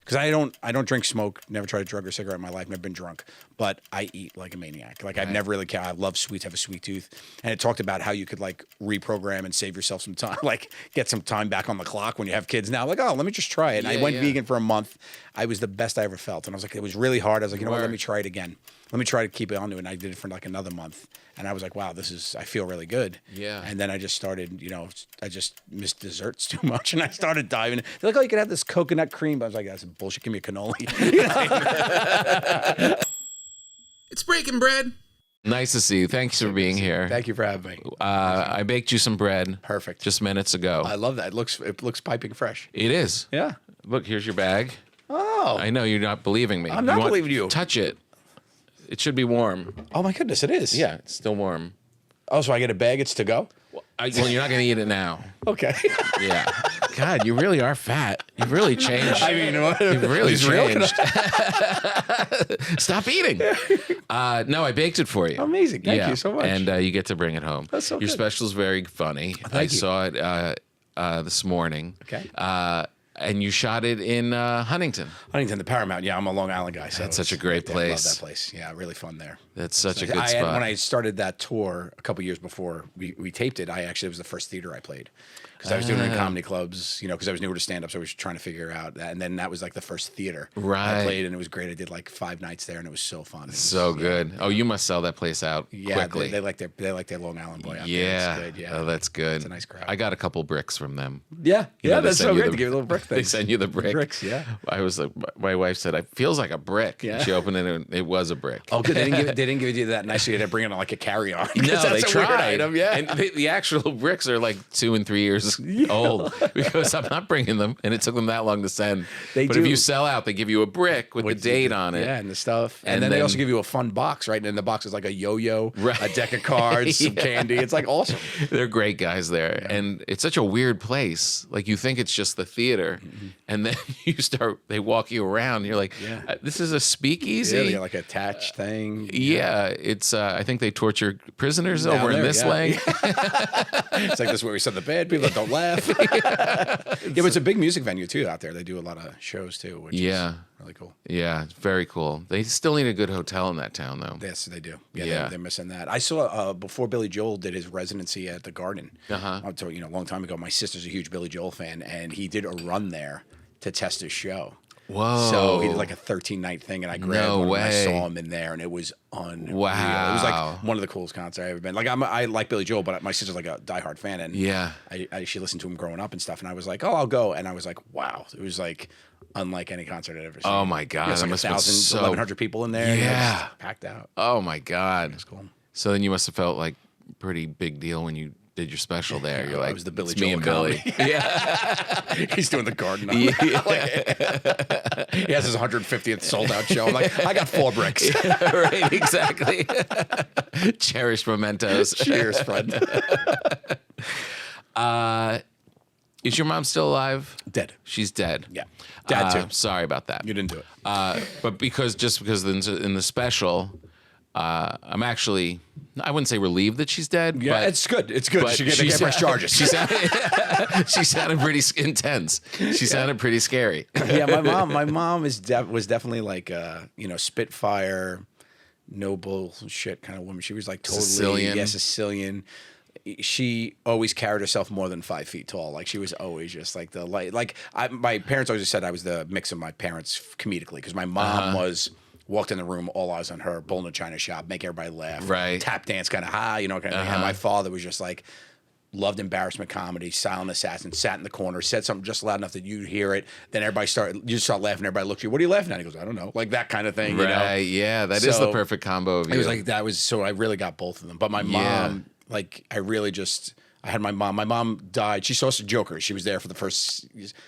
because I don't drink, smoke, never tried a drug or cigarette in my life, never been drunk, but I eat like a maniac. Like I've never really cared. I love sweets, have a sweet tooth, and it talked about how you could like reprogram and save yourself some time, like get some time back on the clock when you have kids now. Like, oh, let me just try it. And I went vegan for a month. I was the best I ever felt, and I was like, it was really hard. I was like, you know what, let me try it again. Let me try to keep it on to it. And I did it for like another month. And I was like, wow, I feel really good. Yeah. And then I just started, I just missed desserts too much. And I started diving. They're like, oh, you could have this coconut cream. But I was like, that's bullshit. Give me a cannoli. It's breaking bread. Nice to see you. Thanks for being here. Thank you for having me. I baked you some bread. Perfect. Just minutes ago. I love that. It looks piping fresh. It is. Yeah. Look, here's your bag. Oh. I know you're not believing me. I'm not believing you. Touch it. It should be warm. Oh my goodness, it is. Yeah, it's still warm. Oh, so I get a bag, it's to go? Well, you're not going to eat it now. Okay. Yeah. God, you really are fat. You've really changed. I mean, you know what? You've really changed. Stop eating. No, I baked it for you. Amazing. Thank you so much. And you get to bring it home. That's so Your good. special's very funny. I saw it this morning. Okay. And you shot it in Huntington. Huntington, the Paramount. Yeah, I'm a Long Island guy. So That's such a great place. I love that place. Yeah, really fun there. That's such a good spot. When I started that tour a couple years before we taped it, it was the first theater I played. Because I was doing it in comedy clubs, because I was newer to stand-up, so I was trying to figure out that. And then that was like the first theater I played, and it was great. I did like 5 nights there, and it was so fun. So good. Oh, you must sell that place out quickly. They like their Long Island boy out there. Yeah. It's good, yeah. Oh, that's good. It's a nice crowd. I got a couple bricks from them. Yeah. They That's send so you great to give you a little brick thing. They send you the brick. Bricks, yeah. I was like, my wife said, it feels like a brick. Yeah. She opened it and it was a brick. Oh, good. They didn't give you that nice. You had to bring it on like a carry-on. No, that's they a weird tried. item, yeah. And the actual bricks are like 2 and 3 years old because I'm not bringing them, and it took them that long to send. But if you sell out, they give you a brick with the date on it. Yeah, and the stuff. And then they also give you a fun box, right? And in the box is like a yo-yo, a deck of cards, some candy. It's like awesome. They're great guys there. Yeah. And it's such a weird place. Like you think it's just the theater, and then they walk you around. And you're like, this is a speakeasy? Yeah, they got like a attached thing. Yeah, it's. I think they torture prisoners over in this wing. It's like this is where we send the bad people that don't laugh. But it's a big music venue too out there. They do a lot of shows too, which is really cool. Yeah, it's very cool. They still need a good hotel in that town though. Yes, they do. Yeah. They're missing that. I saw before Billy Joel did his residency at the Garden. I'll tell you, a long time ago, my sister's a huge Billy Joel fan, and he did a run there to test his show. Whoa. So he did like a 13-night thing, and I grabbed one and I saw him in there, and it was unreal. Wow. It was like one of the coolest concerts I've ever been. Like I like Billy Joel, but my sister's like a diehard fan, and she listened to him growing up and stuff, and I was like, oh, I'll go. And I was like, wow. It was like unlike any concert I'd ever seen. Oh my God. It's like 1,100 people in there. Yeah. Just packed out. Oh my God. That's cool. So then you must have felt like pretty big deal when you did your special there. You're like, it was the Billy it's Joel me and Billy. Yeah. He's doing the Garden. He has his 150th sold out show. I'm like, I got 4 bricks. Right, exactly. Cherished mementos. Cheers, friend. Is your mom still alive? Dead. She's dead. Yeah. Dad too. Sorry about that. You didn't do it. But because in the special, I'm actually, I wouldn't say relieved that she's dead. Yeah, but, it's good. It's good. She get fresh charges. She sounded pretty intense. She sounded pretty scary. Yeah, my mom was definitely like Spitfire, no bullshit kind of woman. She was like totally Sicilian. She always carried herself more than 5 feet tall. Like she was always just like the light. Like my parents always said I was the mix of my parents comedically, because my mom walked in the room, all eyes on her, bull in a china shop, make everybody laugh, tap dance kind of high, kind of thing. And my father was just like, loved embarrassment comedy, silent assassin, sat in the corner, said something just loud enough that you'd hear it. Then you start laughing, everybody looks at you, what are you laughing at? He goes, I don't know. Like that kind of thing. Right, yeah, that is the perfect combo of you. It was like, so I really got both of them. But my mom, like I had my mom. My mom died. She saw us at Jokers. She was there for the first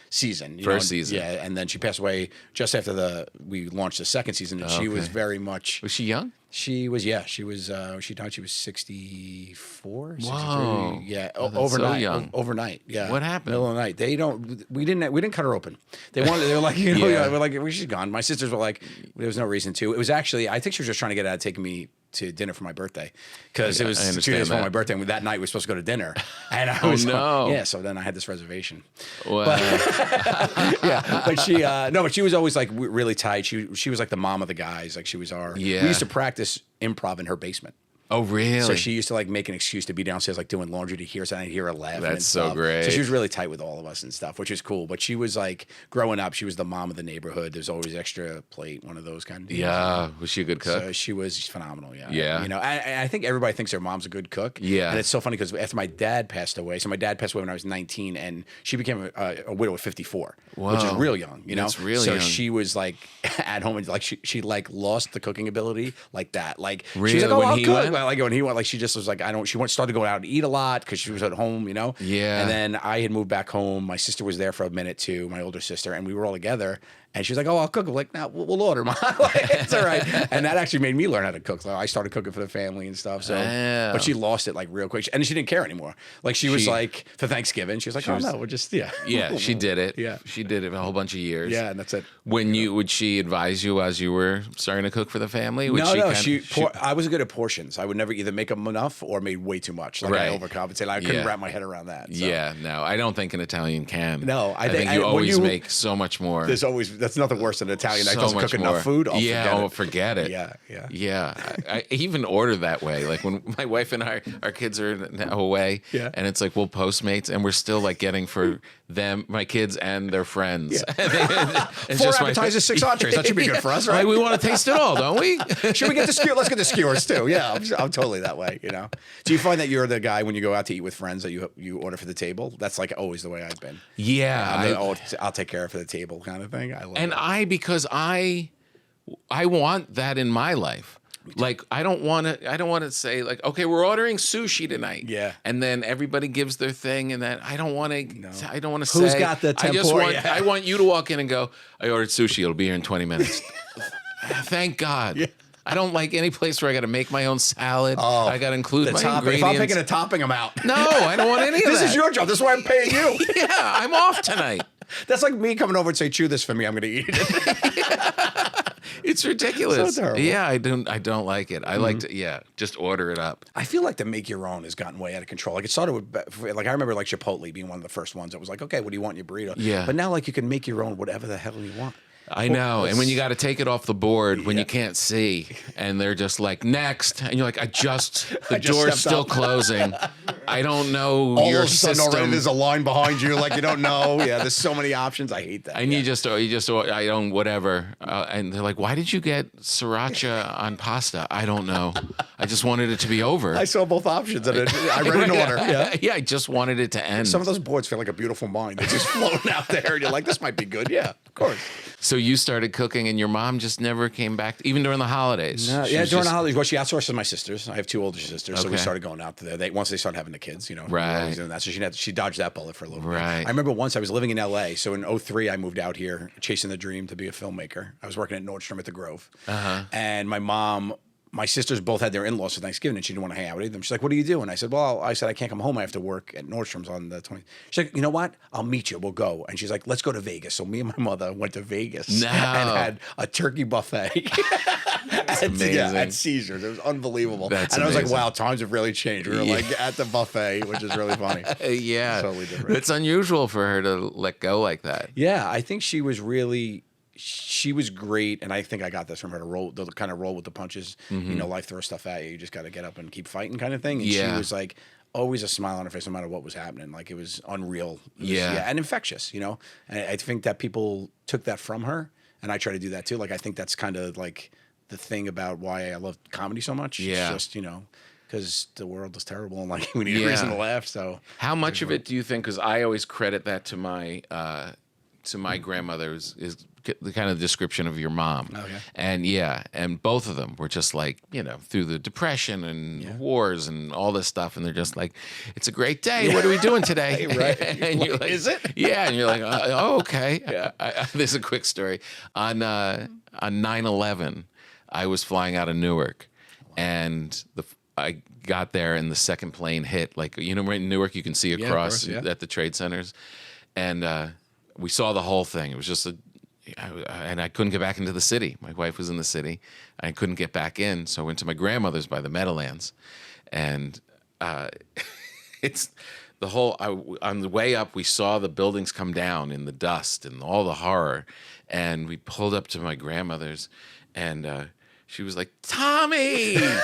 season. Season. Yeah, and then she passed away just after we launched the second season. And she was very much. Was she young? She was. Yeah, she was. She died. She was 64, 63. Wow. Yeah, oh, overnight. So young. Overnight. Yeah. What happened? Middle of the night. We didn't cut her open. They were like, we're like, she's gone. My sisters were like, there was no reason to. It was actually, I think she was just trying to get out of taking me to dinner for my birthday because it was 2 days before my birthday. And that night we were supposed to go to dinner, and I was yeah. So then I had this reservation. Wow. Yeah, but she but she was always like really tight. She was like the mom of the guys. Like she was our. Yeah. We used to practice improv in her basement. Oh, really? So she used to like make an excuse to be downstairs, like doing laundry to hear something, hear her laughing. That's and so stuff. great. So she was really tight with all of us and stuff, which is cool. But she was like growing up, she was the mom of the neighborhood. There's always extra plate, one of those kind of deals. Yeah. Was she a good cook? So she was phenomenal. Yeah. Yeah. You know, I think everybody thinks their mom's a good cook. Yeah. And it's so funny because after my dad passed away, so my dad passed away when I was 19, and she became a widow at 54, which is real young. You know, that's really so young. she was like at home and like she like lost the cooking ability like that. Like really? she was like, oh, when I'll he cook. went? Like when he went, like she just was like, I don't. She started going out to eat a lot because she was at home, you know. Yeah. And then I had moved back home. My sister was there for a minute too, my older sister, and we were all together. And she was like, "Oh, I'll cook." I'm like, "No, we'll order, Mom." Like, it's all right. And that actually made me learn how to cook. So I started cooking for the family and stuff. So, but she lost it like real quick, and she didn't care anymore. Like she was like for Thanksgiving, she was like, "Oh no, we're just Yeah, she did it. Yeah, she did it a whole bunch of years. Yeah, and that's it. Would she advise you as you were starting to cook for the family? I was good at portions. I would never either make them enough or made way too much. Like I overcompensated. I couldn't wrap my head around that. So. Yeah, no, I don't think an Italian can. No, I think you always make so much more. That's nothing worse than an Italian that doesn't cook more. enough food. Forget it. Yeah. I even order that way. Like when my wife and our kids are now away, and it's like we'll Postmates, and we're still like getting for them, my kids and their friends. Yeah. It's 4 appetizers, 6 entrees. That should be good for us, right? We want to taste it all, don't we? Should we get the skewer? Let's get the skewers too. Yeah, I'm totally that way. You know. Do you find that you're the guy when you go out to eat with friends that you order for the table? That's like always the way I've been. Yeah, I'll take care of for the table kind of thing. I love that. Because I want that in my life. Like I don't want to say like, okay, we're ordering sushi tonight. Yeah. And then everybody gives their thing, and then I don't want to say who's got the tempura. I want you to walk in and go, I ordered sushi, it'll be here in 20 minutes. Thank God. Yeah. I don't like any place where I got to make my own salad. Oh, I got to include my ingredients. If I'm picking a topping, I'm out. No, I don't want any of that. This is your job. This is why I'm paying you. Yeah, I'm off tonight. That's like me coming over and say, chew this for me. I'm going to eat it. It's ridiculous. So terrible. Yeah, I don't like it. I like to, just order it up. I feel like the make your own has gotten way out of control. Like it started with, like I remember like Chipotle being one of the first ones that was like, okay, what do you want in your burrito? Yeah. But now like you can make your own whatever the hell you want. I know. And when you got to take it off the board when you can't see, and they're just like, next. And you're like, the door's still closing. I don't know all your of a sudden system. already there's a line behind you. Like you don't know. Yeah, there's so many options. I hate that. And you just, I don't, whatever. And they're like, why did you get sriracha on pasta? I don't know. I just wanted it to be over. I saw both options and I read an order. Yeah, I just wanted it to end. Some of those boards feel like a beautiful mind. They're just floating out there. And you're like, this might be good. Yeah, of course. So you started cooking, and your mom just never came back, even during the holidays. No, during the holidays. Well, she outsourced to my sisters. I have 2 older sisters, so we started going out to there. Once they started having the kids, you know, right? Doing that, so she dodged that bullet for a little bit. Right. I remember once I was living in L.A. So in 2003, I moved out here, chasing the dream to be a filmmaker. I was working at Nordstrom at the Grove, and my sisters both had their in-laws for Thanksgiving, and she didn't want to hang out with them. She's like, "What do you do?" And I said, "Well, I can't come home. I have to work at Nordstrom's on the 20th." She's like, "You know what? I'll meet you. We'll go." And she's like, "Let's go to Vegas." So me and my mother went to Vegas and had a turkey buffet. That's amazing. At Caesars. It was unbelievable. That's and I was amazing. like, wow, times have really changed. We were like at the buffet, which is really funny. Yeah. Totally different. It's unusual for her to let go like that. Yeah, I think she was great, and I think I got this from her to kind of roll with the punches. You know, life throws stuff at you. You just got to get up and keep fighting, kind of thing. And she was like always a smile on her face, no matter what was happening. Like it was unreal. And infectious. You know, and I think that people took that from her, and I try to do that too. Like I think that's kind of like the thing about why I love comedy so much. Yeah, it's just because the world is terrible, and like we need a reason to laugh. So how much of it do you think? Because I always credit that to my grandmother is the kind of description of your mom. Okay. And both of them were just like, through the Depression and wars and all this stuff, and they're just like, it's a great day. What are we doing today? Right. And you're like, is it? Yeah, and you're like, oh, okay. Yeah. This is a quick story. On 9/11, I was flying out of Newark, and I got there and the second plane hit. Like, right in Newark, you can see across at the trade centers, and we saw the whole thing. It was just and I couldn't get back into the city. My wife was in the city. I couldn't get back in, so I went to my grandmother's by the Meadowlands, and it's the whole. On the way up, we saw the buildings come down in the dust and all the horror, and we pulled up to my grandmother's, and she was like, "Tommy," and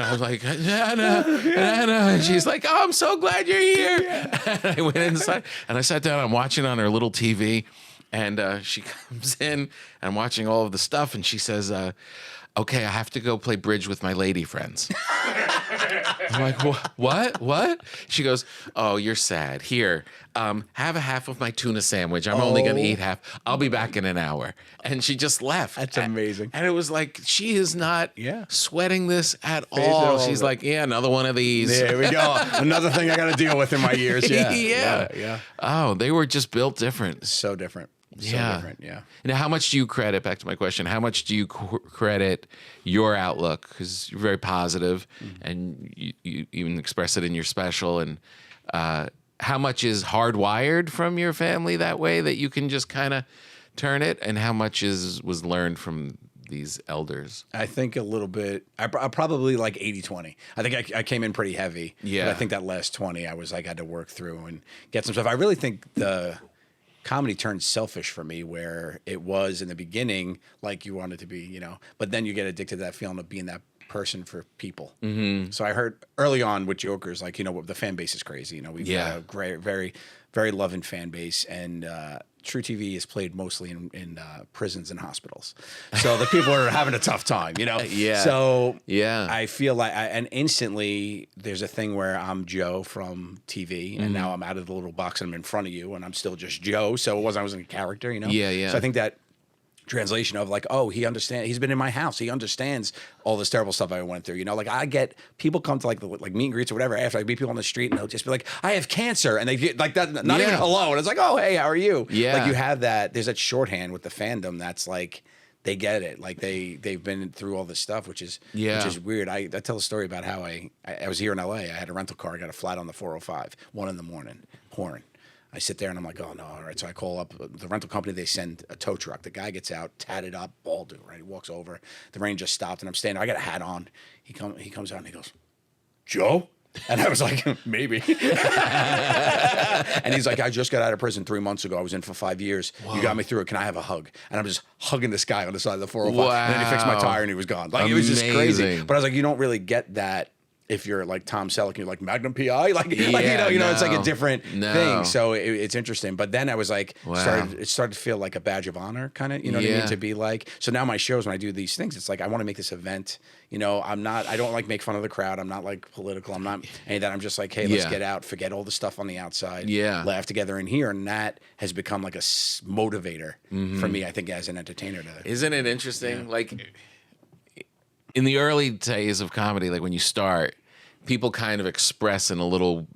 I was like, "Nana," and she's like, "Oh, I'm so glad you're here." And I went inside and I sat down. I'm watching on her little TV, and she comes in, and I'm watching all of the stuff, and she says, "Okay, I have to go play bridge with my lady friends." I'm like, what? She goes, "Oh, you're sad. Here, have a half of my tuna sandwich. I'm only going to eat half. I'll be back in an hour." And she just left. That's amazing. And it was like, she is not sweating this at Phase all. it She's like, yeah, another one of these. There we go. Another thing I got to deal with in my years. Yeah. Oh, they were just built different. So different. Different. Now, how much do you credit, back to my question, how much do you credit your outlook? Because you're very positive, and you even express it in your special. And how much is hardwired from your family that way, that you can just kind of turn it? And how much was learned from these elders? I think a little bit. I probably like 80-20. I think I came in pretty heavy. Yeah. But I think that last 20, I had to work through and get some stuff. I really think the comedy turned selfish for me, where it was in the beginning like you wanted to be, but then you get addicted to that feeling of being that person for people. Mm-hmm. So I heard early on with Jokers, like, the fan base is crazy. We've got a great, very, very loving fan base, and True TV is played mostly in prisons and hospitals. So the people are having a tough time, So I feel like, and instantly there's a thing where I'm Joe from TV, and now I'm out of the little box and I'm in front of you, and I'm still just Joe. So I wasn't a character, Yeah. So I think that translation of like, oh, he understands. He's been in my house. He understands all this terrible stuff I went through. Like, I get people come to like meet and greets or whatever after I meet people on the street, and they'll just be like, "I have cancer," and they get like that, not even hello, and it's like, "Oh, hey, how are you?" Yeah, like you have that. There's that shorthand with the fandom that's like, they get it. Like they've been through all this stuff, which is weird. I tell a story about how I was here in LA. I had a rental car. I got a flat on the 405, 1 a.m, pouring. I sit there and I'm like, oh, no, all right. So I call up the rental company. They send a tow truck. The guy gets out, tatted up, bald, right? He walks over. The rain just stopped, and I'm standing there. I got a hat on. He comes out and he goes, "Joe?" And I was like, "Maybe." And he's like, "I just got out of prison 3 months ago. I was in for 5 years. Whoa. You got me through it. Can I have a hug?" And I'm just hugging this guy on the side of the 405. Wow. And then he fixed my tire and he was gone. Like, It was just crazy. But I was like, you don't really get that if you're like Tom Selleck, you're like Magnum PI, it's like a different thing. So it's interesting. But then I was like, it started to feel like a badge of honor, kind of, what I mean? To be like, so now my shows, when I do these things, it's like, I want to make this event. I don't like make fun of the crowd. I'm not like political. I'm not any of that. I'm just like, hey, let's get out, forget all the stuff on the outside, laugh together in here. And that has become like a motivator for me, I think, as an entertainer. Isn't it interesting? Like, in the early days of comedy, like when you start, people kind of express in a little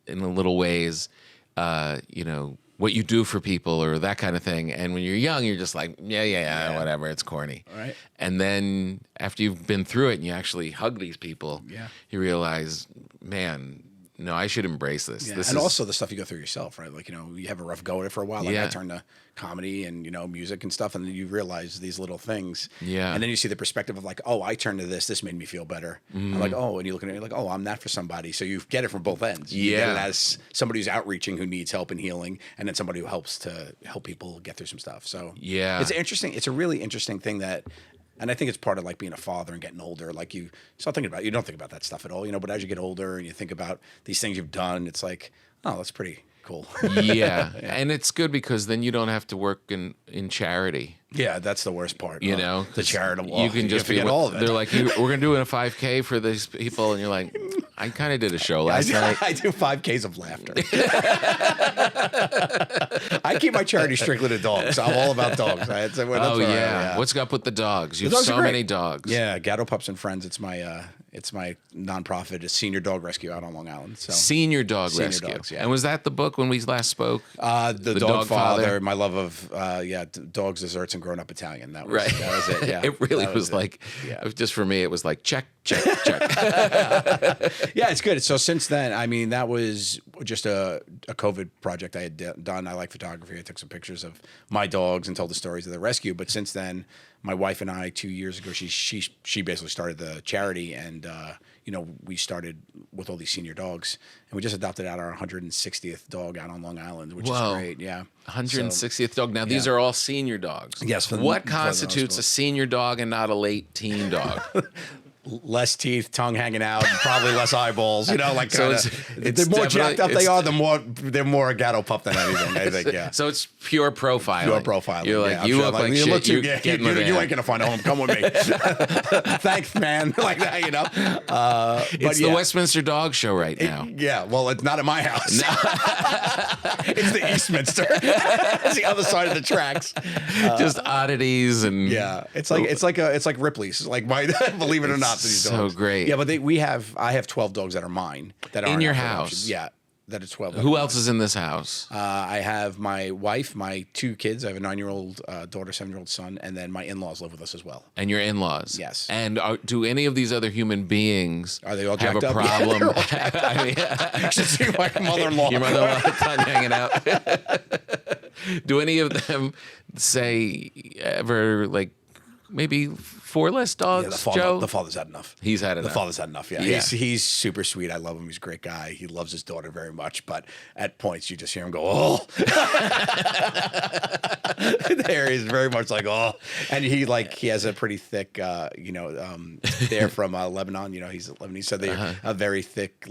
ways, what you do for people or that kind of thing. And when you're young, you're just like, yeah, whatever, it's corny. Right. And then after you've been through it and you actually hug these people, you realize, man, no, I should embrace this. Yeah. And also the stuff you go through yourself, right? Like, you have a rough go at it for a while. Like I turned to comedy and, music and stuff, and then you realize these little things. Yeah. And then you see the perspective of like, oh, I turned to this made me feel better. I'm like, oh, and you look at it, you're like, oh, I'm that for somebody. So you get it from both ends. You get it as somebody who's outreaching, who needs help and healing, and then somebody who helps to help people get through some stuff. So it's interesting. It's a really interesting thing that, and I think it's part of like being a father and getting older. Like you start thinking about, you don't think about that stuff at all, but as you get older and you think about these things you've done, it's like, oh, that's pretty cool. And it's good because then you don't have to work in charity. Yeah, that's the worst part. The charitable. You can just forget all of it. They're like, we're going to do a 5K for these people, and you're like, I kind of did a show last night. I do 5Ks of laughter. I keep my charity strictly to dogs. I'm all about dogs. What's up with the dogs? You have so many dogs. Yeah, Gatto, Pups, and Friends. It's my nonprofit. It's Senior Dog Rescue out on Long Island. So Senior Rescue. Dogs, And was that the book when we last spoke? The Dog Father. My love of dogs, desserts, and grown up Italian. That was it. Yeah, it really was like, just for me, it was like check. Yeah, it's good. So since then, I mean, that was just a COVID project I had done. I like photography. I took some pictures of my dogs and told the stories of the rescue. But since then, my wife and I 2 years ago, she basically started the charity, and we started with all these senior dogs, and we just adopted out our 160th dog out on Long Island, which is great. Yeah, 160th dog. Now these are all senior dogs. Yes. What constitutes a senior dog and not a late teen dog? Less teeth, tongue hanging out, probably less eyeballs. Like So the more jacked up they are, they're more a Gatto pup than anything. I think. Yeah. So it's pure profiling. Pure profiling. You're like, you look like shit. You ain't gonna find a home. Come with me. Thanks, man. Like that, It's the Westminster Dog Show right now. Well, it's not at my house. It's the Eastminster. It's the other side of the tracks. Just oddities and it's like Ripley's. Like believe it or not. These so dogs. Great. Yeah, but I have 12 dogs that are mine that are in your house. Yeah, that are 12. Who else is in this house? I have my wife, my 2 kids. I have a 9-year-old daughter, 7-year-old son, and then my in-laws live with us as well. And your in-laws. Yes. And do any of these other human beings are they all have jacked a up? problem? You should see my mother-in-law. Your mother-in-law tongue hanging out. Do any of them say ever maybe 4 less dogs, Joe? The father's had enough. He's had enough. The father's had enough, yeah. He's super sweet. I love him. He's a great guy. He loves his daughter very much, but at points you just hear him go, oh. There he's very much like, oh. And he has a pretty thick, they're from Lebanon. He's Lebanese, so they're a very thick,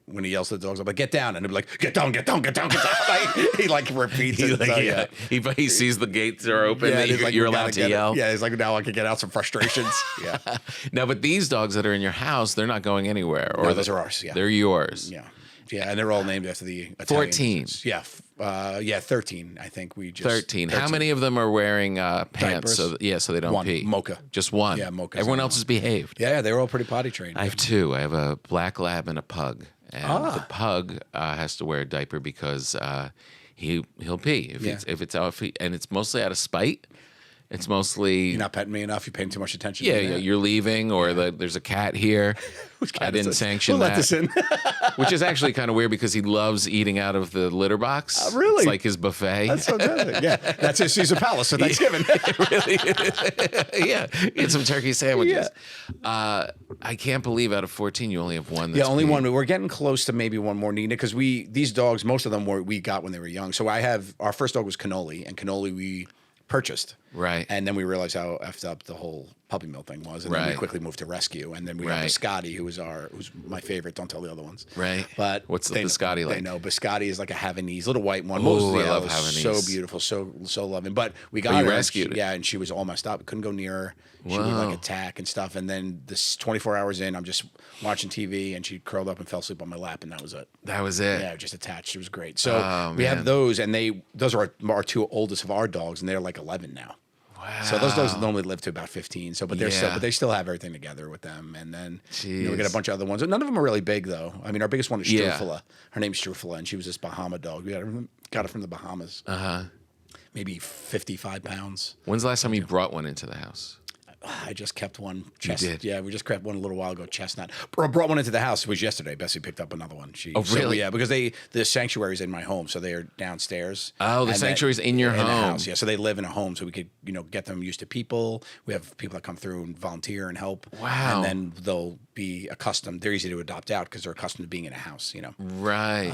when he yells at the dogs, I'm like, get down. And he'll be like, get down, get down, get down, get down. He repeats it. He sees the gates are open. Yeah, you're allowed to yell. Yeah, he's like, now I can get out some frustrations. Yeah. Now, but these dogs that are in your house, they're not going anywhere. Or those are ours. Yeah, they're yours. Yeah, and they're all named after the Italian 14. Yeah, 13. I think we just 13. How many of them are wearing pants? So they don't pee. Mocha. Just one. Yeah, Mocha. Everyone else is behaved. Yeah, they were all pretty potty trained. I have 2. I have a black lab and a pug, and the pug has to wear a diaper because he'll pee if it's out. And it's mostly out of spite. It's mostly you're not petting me enough. You're paying too much attention. Yeah, you're leaving, or there's a cat here. I didn't sanction that. Let this in. Which is actually kind of weird because he loves eating out of the litter box. Really? It's like his buffet. That's fantastic. Yeah, that's his Caesar Palace for Thanksgiving. Really? Yeah, get some turkey sandwiches. Yeah. I can't believe out of 14 you only have one. That's only one. We're getting close to maybe one more needed because these dogs, most of them we got when they were young. So our first dog was Cannoli, and Cannoli we purchased. Right. And then we realized how effed up the whole puppy mill thing was. And then we quickly moved to rescue. And then we got Biscotti, who's my favorite. Don't tell the other ones. Right. But what's the Biscotti like? They know. Biscotti is like a Havanese, little white one. Oh, I love Havanese. So beautiful, so loving. But we got her. Rescued. Yeah, and she was all messed up. We couldn't go near her. She would attack and stuff. And then this 24 hours in, I'm just watching TV, and she curled up and fell asleep on my lap, and that was it. That was it. Yeah, just attached. It was great. So we have those, and those are our 2 oldest of our dogs, and they're like 11 now. Wow. So those dogs normally live to about 15. So, but they still have everything together with them. And then we get a bunch of other ones. None of them are really big though. I mean, our biggest one is Strufala. Her name's Strufala, and she was this Bahama dog. We got her from the Bahamas. Maybe 55 pounds. When's the last time you brought one into the house? I just kept one. You did? Yeah, we just kept one a little while ago. Chestnut. Brought one into the house. It was yesterday. Bessie picked up another one. Oh, really? Yeah, because the sanctuary's in my home, so they're downstairs. Oh, the sanctuary's in your home. The house, yeah. So they live in a home, so we could get them used to people. We have people that come through and volunteer and help. Wow. And then they'll be accustomed. They're easy to adopt out because they're accustomed to being in a house. Right.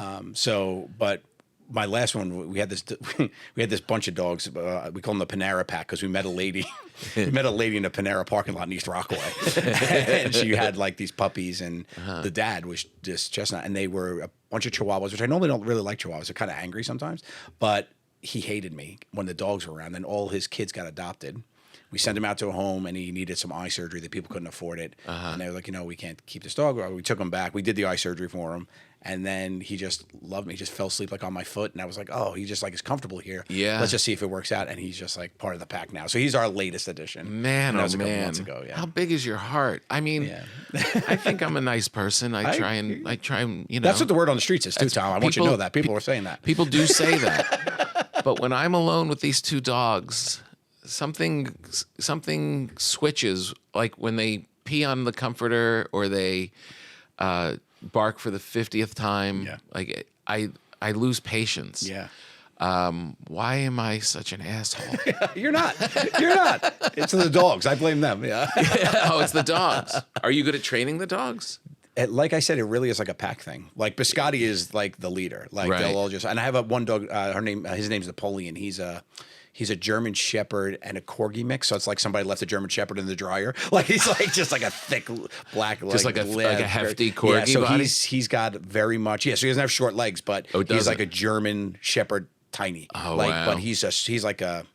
But my last one, we had this bunch of dogs. We call them the Panera Pack because we met a lady. We met a lady in a Panera parking lot in East Rockaway, and she had these puppies, and the dad was just Chestnut, and they were a bunch of Chihuahuas, which I normally don't really like Chihuahuas. They're kind of angry sometimes, but he hated me when the dogs were around. Then all his kids got adopted. We sent him out to a home, and he needed some eye surgery that people couldn't afford it. And they were like, we can't keep this dog. We took him back. We did the eye surgery for him. And then he just loved me. He just fell asleep on my foot. And I was like, oh, he just is comfortable here. Yeah. Let's just see if it works out. And he's just part of the pack now. So he's our latest addition. Man, that was a couple man. months ago, yeah. How big is your heart? I mean, I think I'm a nice person. I try and That's what the word on the streets is too, Tom. I want you to know that. People are saying that. People do say that. But when I'm alone with these 2 dogs, something switches, like when they pee on the comforter or they bark for the 50th time. Yeah. I lose patience. Yeah. Why am I such an asshole? You're not. You're not. It's the dogs. I blame them. Yeah. Oh, it's the dogs. Are you good at training the dogs? Like I said, it really is like a pack thing. Like Biscotti is like the leader. Like Right. they'll all just. And I have one dog. His name's Napoleon. He's a German Shepherd and a Corgi mix. So it's like somebody left a German Shepherd in the dryer. Like he's like just like a thick black, Just like a hefty Corgi Yeah. So body? he's got very much. Yeah. So he doesn't have short legs, but he's like a German Shepherd, tiny. Oh, like, wow. But he's like a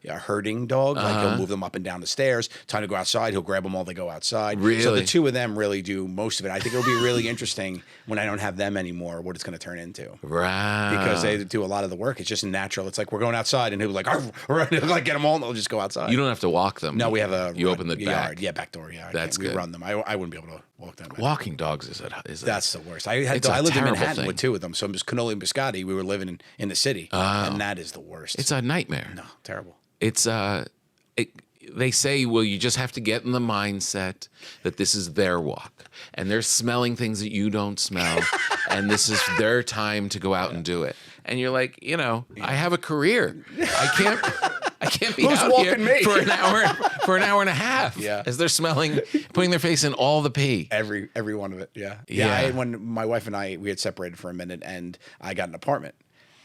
herding dog. Like he'll move them up and down the stairs. Time to go outside, he'll grab them while they go outside. Really? So the two of them really do most of it. I think it'll be really interesting when I don't have them anymore, what it's going to turn into. Right. Because they do a lot of the work. It's just natural. It's like we're going outside, and he'll be like, like get them all, and they'll just go outside. You don't have to walk them. No, we have a. You open the yard. back. Yeah, back door. Yeah, That's we good. run them. I wouldn't be able to walk them. Walking dogs is That's the worst. I lived in terrible Manhattan thing. with two of them. So just cannoli and biscotti. We were living in the city, and that is the worst. It's a nightmare. no terrible. It's they say, well, you just have to get in the mindset that this is their walk and they're smelling things that you don't smell, and this is their time to go out and do it. And you're like, I have a career. I can't be Who's out here walking me? for an hour and a half. Yeah. As they're putting their face in all the pee. Every one of it. Yeah. Yeah. When my wife and we had separated for a minute, and I got an apartment,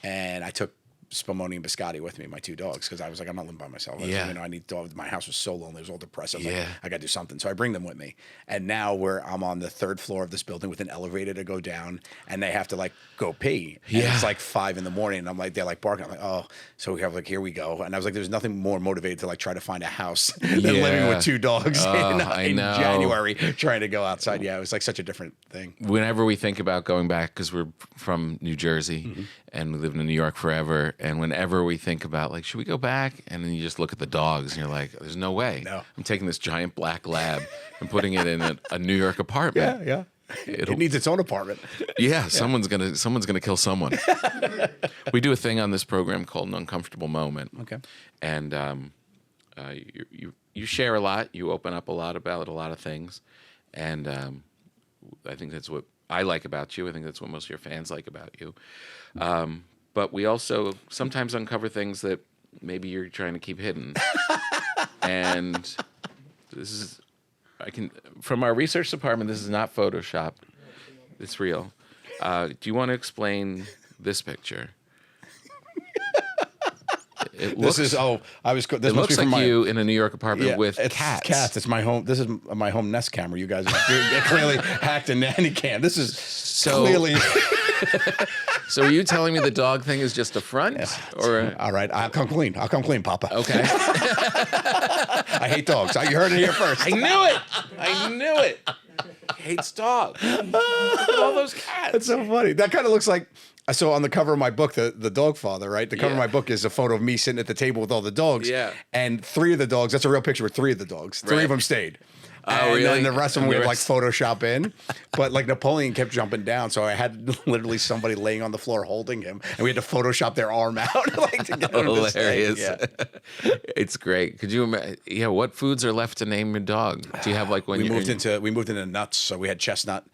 and I took Spumoni and Biscotti with me, my two dogs, because I was like, I'm not living by myself. Yeah. I need dogs. My house was so lonely. It was all depressed. I was Yeah. like, I got to do something. So I bring them with me. And now I'm on the third floor of this building with an elevator to go down, and they have to like go pee. And Yeah. it's like 5 a.m. And I'm like, they're like barking. I'm like, oh, so we have like, here we go. And I was like, there's nothing more motivated to like try to find a house than living with two dogs in know. January trying to go outside. Yeah. It was like such a different thing. Whenever we think about going back, because we're from New Jersey and we lived in New York forever, and whenever we think about like, should we go back? And then you just look at the dogs and you're like, there's no way. No. I'm taking this giant black lab and putting it in a New York apartment. Yeah. It needs its own apartment. Yeah, someone's gonna kill someone. We do a thing on this program called an uncomfortable moment. Okay. And you share a lot. You open up a lot about a lot of things, and I think that's what I like about you. I think that's what most of your fans like about you. But we also sometimes uncover things that maybe you're trying to keep hidden. And this is, from our research department, this is not photoshopped. It's real. Do you want to explain this picture? It looks This must be from like you in a New York apartment with it's cats. Cats. It's my home. This is my home Nest camera. You guys clearly hacked a nanny cam. This is clearly. So are you telling me the dog thing is just a front? Or All right, I'll come clean. Papa. okay. I hate dogs. You heard it here first. I knew it. He hates dogs. Look at all those cats. That's so funny. That kind of looks like. So on the cover of my book, the Dog Father, right? The cover of Yeah. my book is a photo of me sitting at the table with all the dogs. Yeah. And 3 of the dogs. That's a real picture with 3 of the dogs. 3 Right. of them stayed. Oh, and really? then the rest of them And we the would like rest- Photoshop in. But like Napoleon kept jumping down, so I had literally somebody laying on the floor holding him, and we had to Photoshop their arm out like to get him to stay. Hilarious. Yeah. It's great. Could you imagine? Yeah. What foods are left to name your dog? Do you have like when We you moved into nuts, so we had chestnut.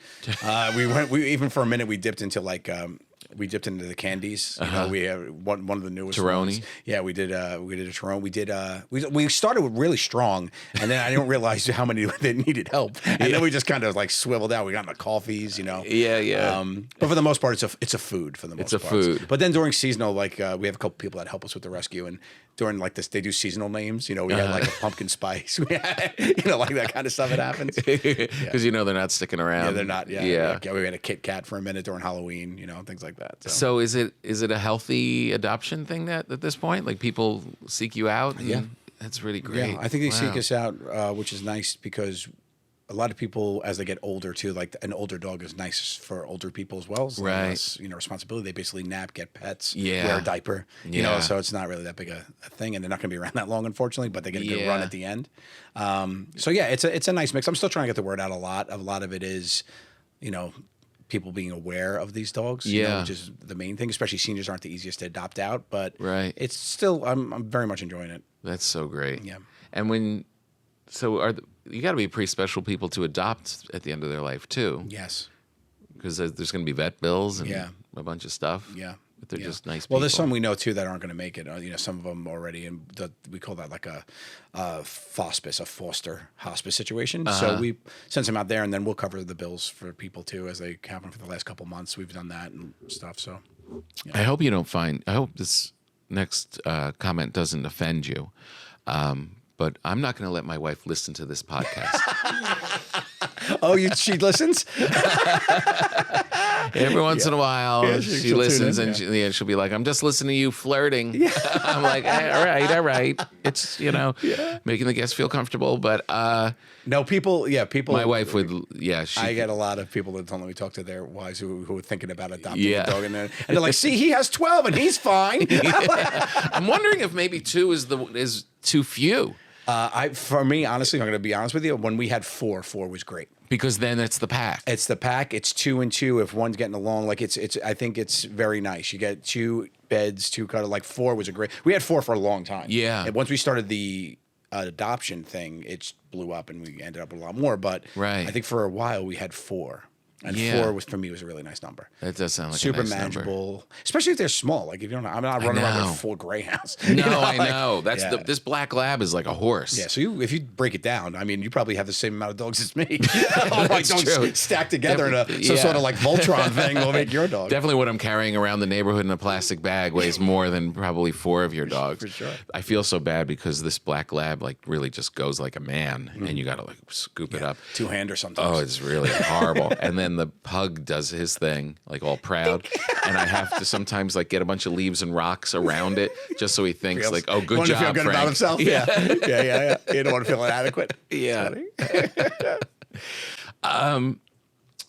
We even for a minute we dipped into like we dipped into the candies. You know, we have one of the newest Taroni? ones. Yeah, we did a Tarone. We started with really strong, and then I didn't realize how many that needed help, and then we just kind of like swiveled out. We got into coffees, you know. Yeah. But for the most part, it's a food for the most part. It's a food. But then during seasonal, like we have a couple people that help us with the rescue, and during like this, they do seasonal names. You know, we had like a pumpkin spice. We had, like that kind of stuff that happens. Because they're not sticking around. Yeah, they're not. Yeah. Yeah. Like, we had a Kit Kat for a minute during Halloween, things like that. So is it a healthy adoption thing that at this point, like people seek you out? And Yeah. that's really great. Yeah, I think they seek Wow. us out, which is nice because a lot of people, as they get older too, like an older dog is nice for older people as well. It's Right. less, responsibility. They basically nap, get pets, Yeah. wear a diaper, Yeah. so it's not really that big a thing, and they're not going to be around that long, unfortunately, but they get a good run Yeah. at the end. So yeah, it's a nice mix. I'm still trying to get the word out a lot. A lot of it is, people being aware of these dogs, Yeah. which is the main thing. Especially seniors aren't the easiest to adopt out, but Right. it's still I'm very much enjoying it. That's so great. Yeah. And you got to be pretty special people to adopt at the end of their life too, Yes. because there's going to be vet bills and Yeah. a bunch of stuff. Yeah. But they're just nice people. Well, there's some we know too that aren't going to make it. Some of them already, and we call that like a fospice, a foster hospice situation. So we send some out there, and then we'll cover the bills for people too as they happen for the last couple months. We've done that and stuff. So I hope you don't find. I hope this next comment doesn't offend you, but I'm not going to let my wife listen to this podcast. Oh, she listens. Every once in a while, she listens, and she'll be like, "I'm just listening to you flirting." Yeah. I'm like, hey, all right. It's making the guests feel comfortable, but no, people. My wife would, I get a lot of people that don't let me talk to their wives who are thinking about adopting a dog, and they're like, "See, he has 12 and he's fine." I'm wondering if maybe 2 is too few. For me, honestly, I'm going to be honest with you. When we had 4 was great. Because then it's the pack. It's the pack. It's 2 and 2. If one's getting along, like it's. I think it's very nice. You get 2 beds, 2 cuddle. Like 4 was a great. We had 4 for a long time. Yeah. And once we started the adoption thing, it blew up, and we ended up with a lot more. But right. I think for a while we had 4. And 4 was, for me, was a really nice number. That does sound like super a nice manageable, number. Especially if they're small. Like if you don't, I'm not running around with 4 greyhounds. No, I know. That's this black lab is like a horse. Yeah. So if you break it down, I mean, you probably have the same amount of dogs as me. All my dogs stacked together in some sort of like Voltron thing will make your dog. Definitely, what I'm carrying around the neighborhood in a plastic bag weighs more than probably 4 of your dogs. For sure. I feel so bad because this black lab like really just goes like a man, and you got to like scoop it up. 2-hander sometimes. Oh, it's really horrible. And then the pug does his thing, like all proud, and I have to sometimes like get a bunch of leaves and rocks around it just so he thinks like, "Oh, good job, feel good Frank." about himself. Yeah. You don't want to feel inadequate. Yeah.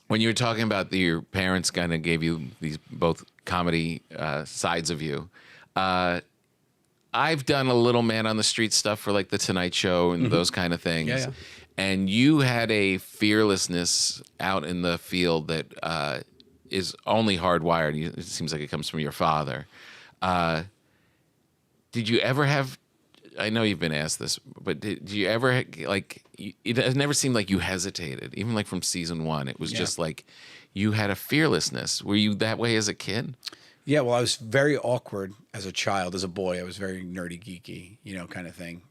When you were talking about your parents kind of gave you these both comedy sides of you, I've done a little man on the street stuff for like the Tonight Show and those kind of things. Yeah. And you had a fearlessness out in the field that is only hardwired. It seems like it comes from your father. Did you ever have? I know you've been asked this, but did you ever like? It never seemed like you hesitated, even like from season 1. It was just like you had a fearlessness. Were you that way as a kid? Yeah, well, I was very awkward as a child. As a boy, I was very nerdy, geeky, kind of thing.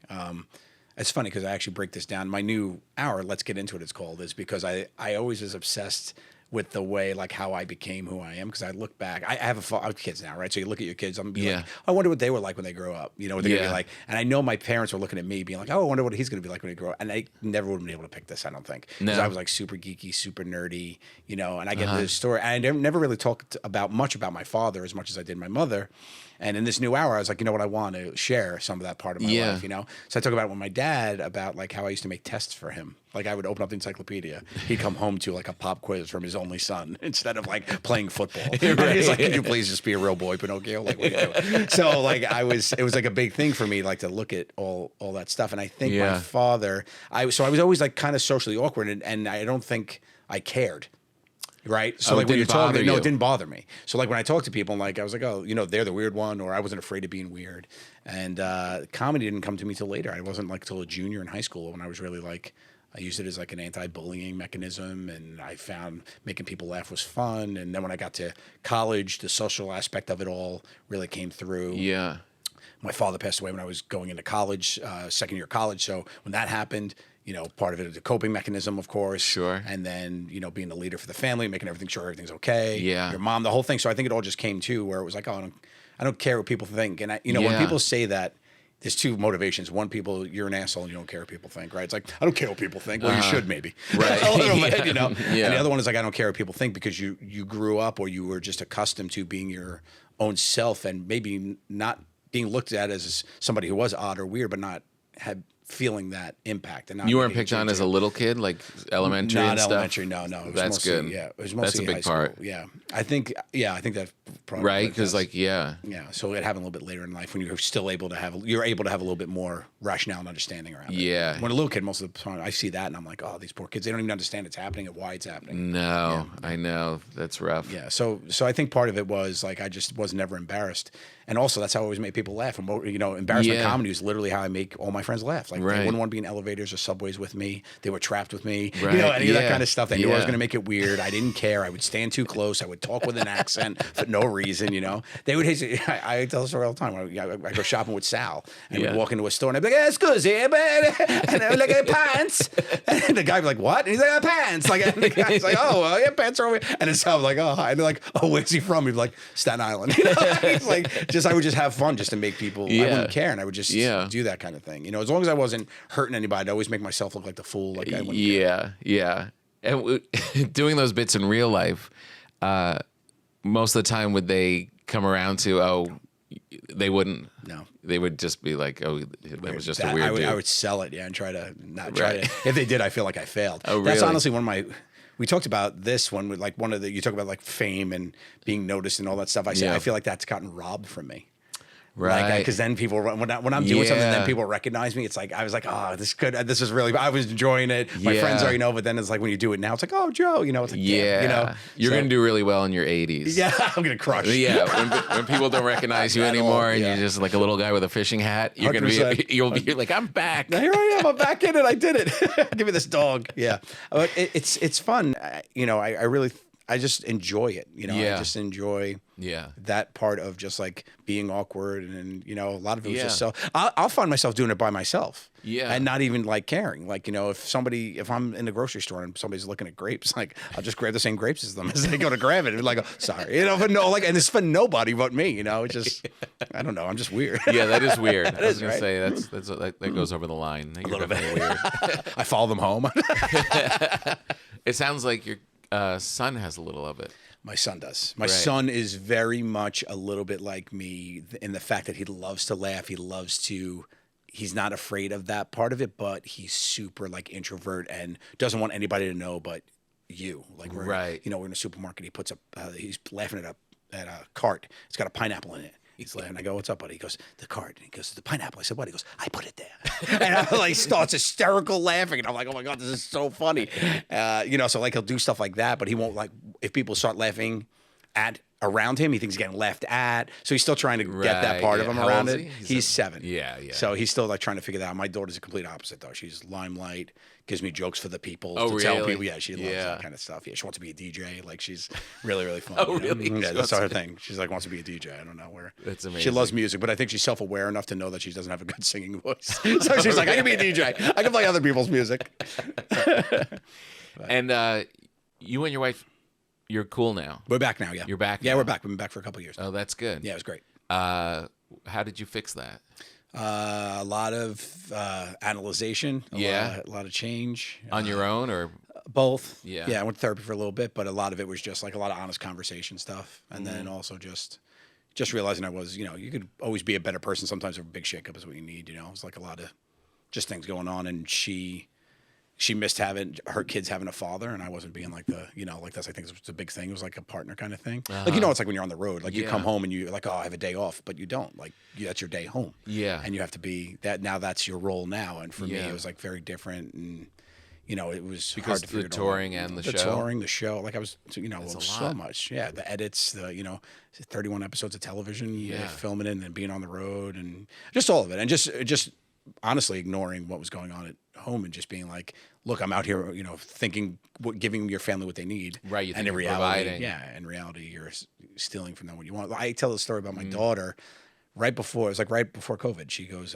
It's funny because I actually break this down. My new hour, Let's Get Into It, it's called, is because I always was obsessed with the way, like, how I became who I am. Because I look back, I have kids now, right? So you look at your kids, I'm be like, I wonder what they were like when they grow up. What they're gonna be like. And I know my parents were looking at me, being like, oh, I wonder what he's gonna be like when he grow up. And I never would have been able to pick this, I don't think, because I was like super geeky, super nerdy, And I get this story. And I never really talked much about my father as much as I did my mother. And in this new hour, I was like, what I want to share some of that part of my life, So I talk about it with my dad about like how I used to make tests for him. Like I would open up the encyclopedia. He'd come home to like a pop quiz from his only son instead of like playing football. Right. He's like, can you please just be a real boy, Pinocchio? Like, what are you doing? So like it was like a big thing for me, like to look at all that stuff. And I think my father, I was always like kind of socially awkward, and I don't think I cared. Right. So like when you're talking, it didn't bother me. So like when I talk to people, like I was like, oh, they're the weird one, or I wasn't afraid of being weird. And comedy didn't come to me till later. I wasn't like till a junior in high school when I was really like, I used it as like an anti-bullying mechanism, and I found making people laugh was fun. And then when I got to college, the social aspect of it all really came through. Yeah. My father passed away when I was going into college, second year of college. So when that happened, part of it is a coping mechanism, of course. Sure. And then, being the leader for the family, making sure everything's okay. Yeah. Your mom, the whole thing. So I think it all just came to where it was like, oh, I don't care what people think. And when people say that, there's 2 motivations. One, you're an asshole and you don't care what people think, right? It's like, I don't care what people think. Well, you should maybe. Right. A little bit, And the other one is like, I don't care what people think because you grew up or you were just accustomed to being your own self and maybe not being looked at as somebody who was odd or weird, but not had feeling that impact. And not you weren't picked on as a little kid, like elementary and stuff? Not elementary, no. It was That's mostly, good. Yeah, it was mostly That's a big part. School. Yeah. I think that's probably right, because Yeah, so it happened a little bit later in life when you're still able to have a little bit more rationale and understanding around it. Yeah. When a little kid, most of the time, I see that and I'm like, oh, these poor kids, they don't even understand it's happening and why it's happening. No, I know. That's rough. Yeah, so I think part of it was like I just was never embarrassed. And also that's how I always made people laugh. And embarrassment comedy was literally how I make all my friends laugh. Like Like they Right. wouldn't want to be in elevators or subways with me. They were trapped with me. Right. You know, any of that Yeah. kind of stuff. They knew I was Yeah. going to make it weird. I didn't care. I would stand too close. I would talk with an accent for no reason, you know. They would hate. I tell this story all the time. I go shopping with Sal and Yeah. we'd walk into a store and I'd be like, "Yeah, scusi, and I would like, pants." And the guy would be like, "What?" And he's like, "Pants." Like, and the guy's like, "Oh, well, yeah, pants are over here." And it's Sal was like, "Oh, hi." And they're like, "Oh, where's he from?" He'd be like, "Staten Island." You know? It's like, I would just have fun just to make people, I wouldn't care. And I would just do that kind of thing. You know, as long as I wasn't hurting anybody, I'd always make myself look like the fool. Like I wouldn't care. Yeah. And doing those bits in real life, most of the time would they come around to, they wouldn't. No. They would just be like, "Oh, that was just a weird dude." I would sell it, and try to not try to. If they did, I feel like I failed. Oh, That's really? honestly one of my. We talked about this one with like one of the. You talk about like fame and being noticed and all that stuff. I say I feel like that's gotten robbed from me. Right. Because then people, when I'm doing something, then people recognize me. It's like, I was like, oh, this is good. This is really, I was enjoying it. My friends already know, but then it's like when you do it now, it's like, oh, Joe, you know, it's like, Yeah. you know. You're going to do really well in your 80s. Yeah, I'm going to crush. Yeah. When people don't recognize you At all, anymore and yeah. you're just like a little guy with a fishing hat, you're going to be, you'll be like, "I'm back." Here I am. I'm back in it. I did it. Give me this dog. Yeah. But it's fun. You know, I really, I just enjoy it. You know, I just enjoy that part of just like being awkward. And, you know, a lot of it was just so, I'll find myself doing it by myself. Yeah. And not even like caring. Like, you know, if I'm in the grocery store and somebody's looking at grapes, like I'll just grab the same grapes as them as they go to grab it. And like, oh, sorry, you know, but no, like, and it's for nobody but me, you know, it's just, I don't know. I'm just weird. Yeah, that is weird. I was going right? to say that goes over the line. You're little bit. definitely weird. I follow them home. It sounds like your son has a little of it. My son does. My son is very much a little bit like me in the fact that he loves to laugh. He loves to, he's not afraid of that part of it, but he's super like introvert and doesn't want anybody to know but you. Like we're, you know, we're in a supermarket. He puts he's laughing at a cart. It's got a pineapple in it. He's laughing. I go, "What's up, buddy?" He goes, "The cart." And he goes, "The pineapple." I said, "What?" He goes, "I put it there." And I like starts hysterical laughing. And I'm like, "Oh my God, this is so funny." You know, so like he'll do stuff like that, but he won't like, if people start laughing around him, he thinks he's getting laughed at. So he's still trying to get that part of him How around old it. is He's 7. Yeah. So he's still like trying to figure that out. My daughter's the complete opposite though. She's limelight, gives me jokes for the people to tell people. Yeah, she loves that kind of stuff. Yeah, she wants to be a DJ. Like she's really, really fun. Oh, really? Yeah, that's her thing. She's like wants to be a DJ. I don't know where. That's amazing. She loves music, but I think she's self-aware enough to know that she doesn't have a good singing voice. So she's like, I can be a DJ. I can play other people's music. And you and your wife, you're cool now. We're back now. Yeah, You're back. Yeah, now. we're back. We've been back for a couple of years. Oh, that's good. Yeah, it was great. How did you fix that? A lot of analyzation. A lot of change. On your own or? Both. Yeah. Yeah, I went to therapy for a little bit, but a lot of it was just like a lot of honest conversation stuff. And then also just realizing I was, you know, you could always be a better person. Sometimes a big shakeup is what you need, you know. It's like a lot of just things going on. And she missed having her kids having a father, and I wasn't being like the, you know, like that's, I think it's a big thing. It was like a partner kind of thing. Like, you know, it's like when you're on the road, like you come home and you're like, oh, I have a day off, but you don't. Like that's your day home. Yeah. And you have to be that now. That's your role now. And for me, it was like very different. And you know, it was because hard to figure the touring and the show. Touring, the show. Like I was, you know, so much. Yeah, the edits, the, you know, 31 episodes of television, filming it and then being on the road and just all of it, and just honestly ignoring what was going on at home and just being like, look, I'm out here, you know, thinking, giving your family what they need. Right. You think and in reality, providing. in reality, you're stealing from them what you want. I tell the story about my daughter right before COVID. She goes,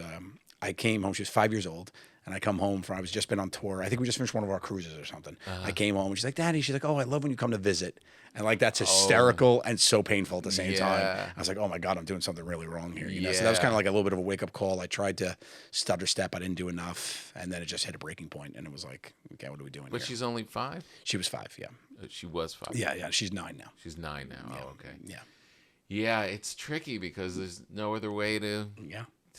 I came home, she was 5 years old. And I come home I was just been on tour. I think we just finished one of our cruises or something. I came home and she's like, Daddy, she's like, oh, I love when you come to visit. And like, that's hysterical and so painful at the same time. I was like, oh my God, I'm doing something really wrong here. You know? So that was kind of like a little bit of a wake up call. I tried to stutter step. I didn't do enough. And then it just hit a breaking point. And it was like, okay, what are we doing But here? she's only 5? She was 5, yeah. She was 5. Yeah. She's 9 now. She's 9 now. Oh, okay. Yeah. Yeah, it's tricky because there's no other way to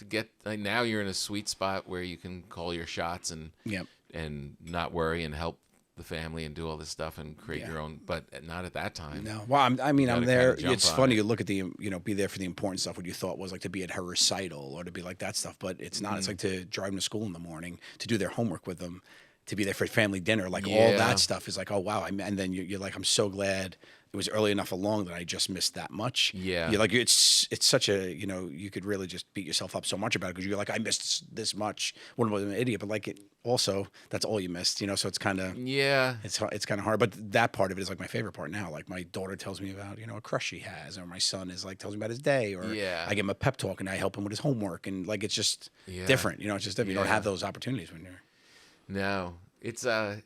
get, like, now you're in a sweet spot where you can call your shots and not worry and help the family and do all this stuff and create your own, but not at that time. No. Well, I'm there. It's funny. It. You look at the, you know, be there for the important stuff. What you thought was like to be at her recital or to be like that stuff, but it's not. It's like to drive them to school in the morning, to do their homework with them. to be there for family dinner. Like all that stuff is like, oh wow. And then you're like, I'm so glad it was early enough along that I just missed that much. Yeah. You're like, it's such a, you could really just beat yourself up so much about it because you're like, I missed this much. What was an idiot? But like also, that's all you missed, so it's kind of, it's kind of hard. But that part of it is like my favorite part now. Like my daughter tells me about, a crush she has, or my son is like, tells me about his day, or I give him a pep talk and I help him with his homework. And like, it's just different, it's just different. You don't have those opportunities when you're. No, it's, the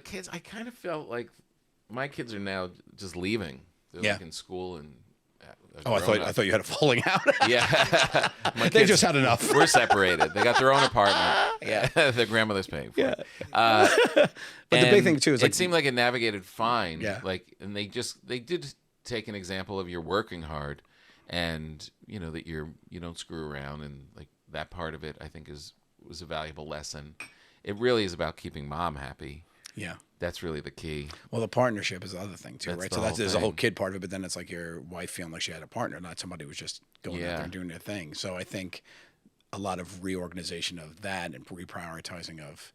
kids, I kind of felt like, my kids are now just leaving. They're like in school and. I thought you had a falling out. Yeah, they just had enough. We're separated. They got their own apartment. Yeah, their grandmother's paying for it. But the big thing too is it seemed like it navigated fine. Yeah. Like, and they did take an example of you're working hard, and that you don't screw around, and like that part of it I think was a valuable lesson. It really is about keeping mom happy. Yeah. That's really the key. Well, the partnership is the other thing too, right? So there's a whole kid part of it, but then it's like your wife feeling like she had a partner, not somebody who was just going out there and doing their thing. So I think a lot of reorganization of that and reprioritizing of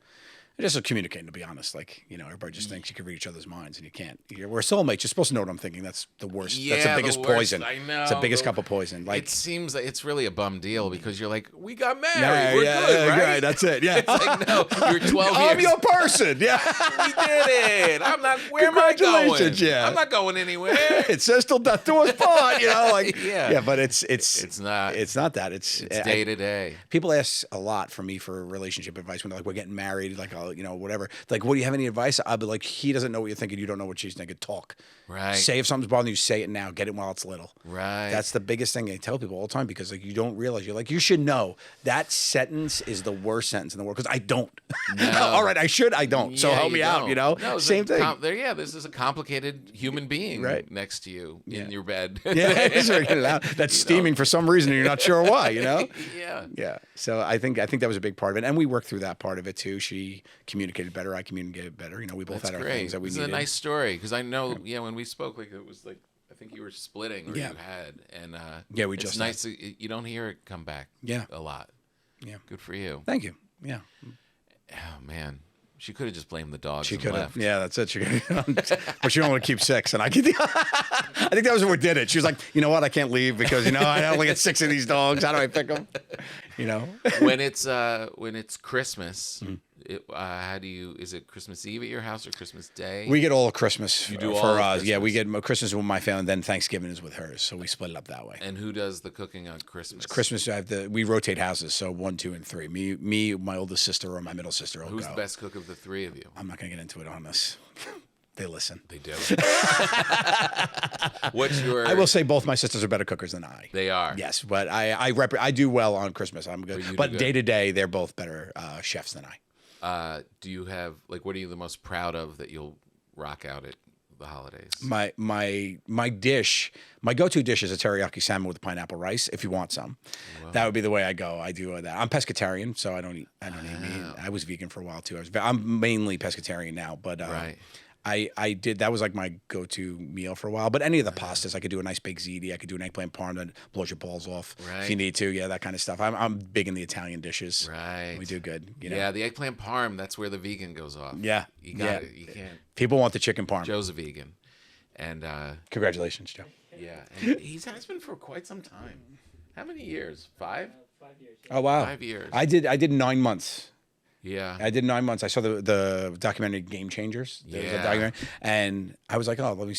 just communicating, to be honest. Like, everybody just thinks you can read each other's minds, and you can't. We're soulmates. You're supposed to know what I'm thinking. That's the worst. Yeah, that's the biggest poison. I know. It's the biggest cup of poison. Like, it seems like it's really a bum deal because you're like, we got married. We're good, right? Right, that's it. Yeah. It's like, no, you're 12 years. I'm your person. Yeah. We did it. I'm not. Where am I going? Yeah. I'm not going anywhere. It says till death do us part. Like yeah. But it's not. It's not that. It's day to day. People ask a lot for me for relationship advice when they're like, we're getting married, like, whatever. Like, what do you have any advice? I'll be like, he doesn't know what you're thinking. You don't know what she's thinking. Talk. Right. Say if something's bothering you, say it now. Get it while it's little. Right. That's the biggest thing I tell people all the time because like you don't realize you're like, you should know that sentence is the worst sentence in the world because I don't. No. All right, I should. I don't. So help me out. No, same thing. This is a complicated human being next to you in your bed. That's steaming for some reason and you're not sure why. Yeah. Yeah. So I think that was a big part of it, and we worked through that part of it too. She communicated better. I communicated better. We both had our things that we needed. It's a nice story because I know. Yeah, when we spoke, like it was like I think you were splitting or you had, and we just it's nice. You don't hear it come back. A lot. Yeah. Good for you. Thank you. Yeah. Oh man. She could have just blamed the dogs. She could have. Left. Yeah, that's it. She but she don't want to keep 6. And I think that was what did it. She was like, you know what? I can't leave because I only get 6 of these dogs. How do I pick them? When it's Christmas, how do you? Is it Christmas Eve at your house or Christmas Day? We get all of Christmas you do for all us. Christmas. Yeah, we get Christmas with my family, and then Thanksgiving is with hers. So we split it up that way. And who does the cooking on Christmas? Christmas, we rotate houses. So 1, 2, and 3. Me, my oldest sister, or my middle sister. Who's the best cook of the 3 of you? I'm not going to get into it on this. They listen. They do. What's your? I will say both my sisters are better cookers than I. They are. Yes, but I do well on Christmas. I'm good. But day to day, they're both better chefs than I. Do you have what are you the most proud of that you'll rock out at the holidays? My dish, my go-to dish is a teriyaki salmon with pineapple rice. If you want some, that would be the way I go. I do that. I'm pescatarian, so I don't eat meat. I was vegan for a while too. I'm mainly pescatarian now, but right. I did. That was like my go-to meal for a while. But any of the pastas, I could do a nice baked ziti. I could do an eggplant parm that blows your balls off if you need to. Yeah, that kind of stuff. I'm big in the Italian dishes. Right. We do good. Yeah, the eggplant parm. That's where the vegan goes off. Yeah. You got it. You can't. People want the chicken parm. Joe's a vegan, and congratulations, Joe. Yeah, and has been for quite some time. How many years? 5? 5 years. Oh wow. 5 years. I did 9 months. Yeah. I did 9 months. I saw the documentary Game Changers. There was a documentary, and I was like, oh, let me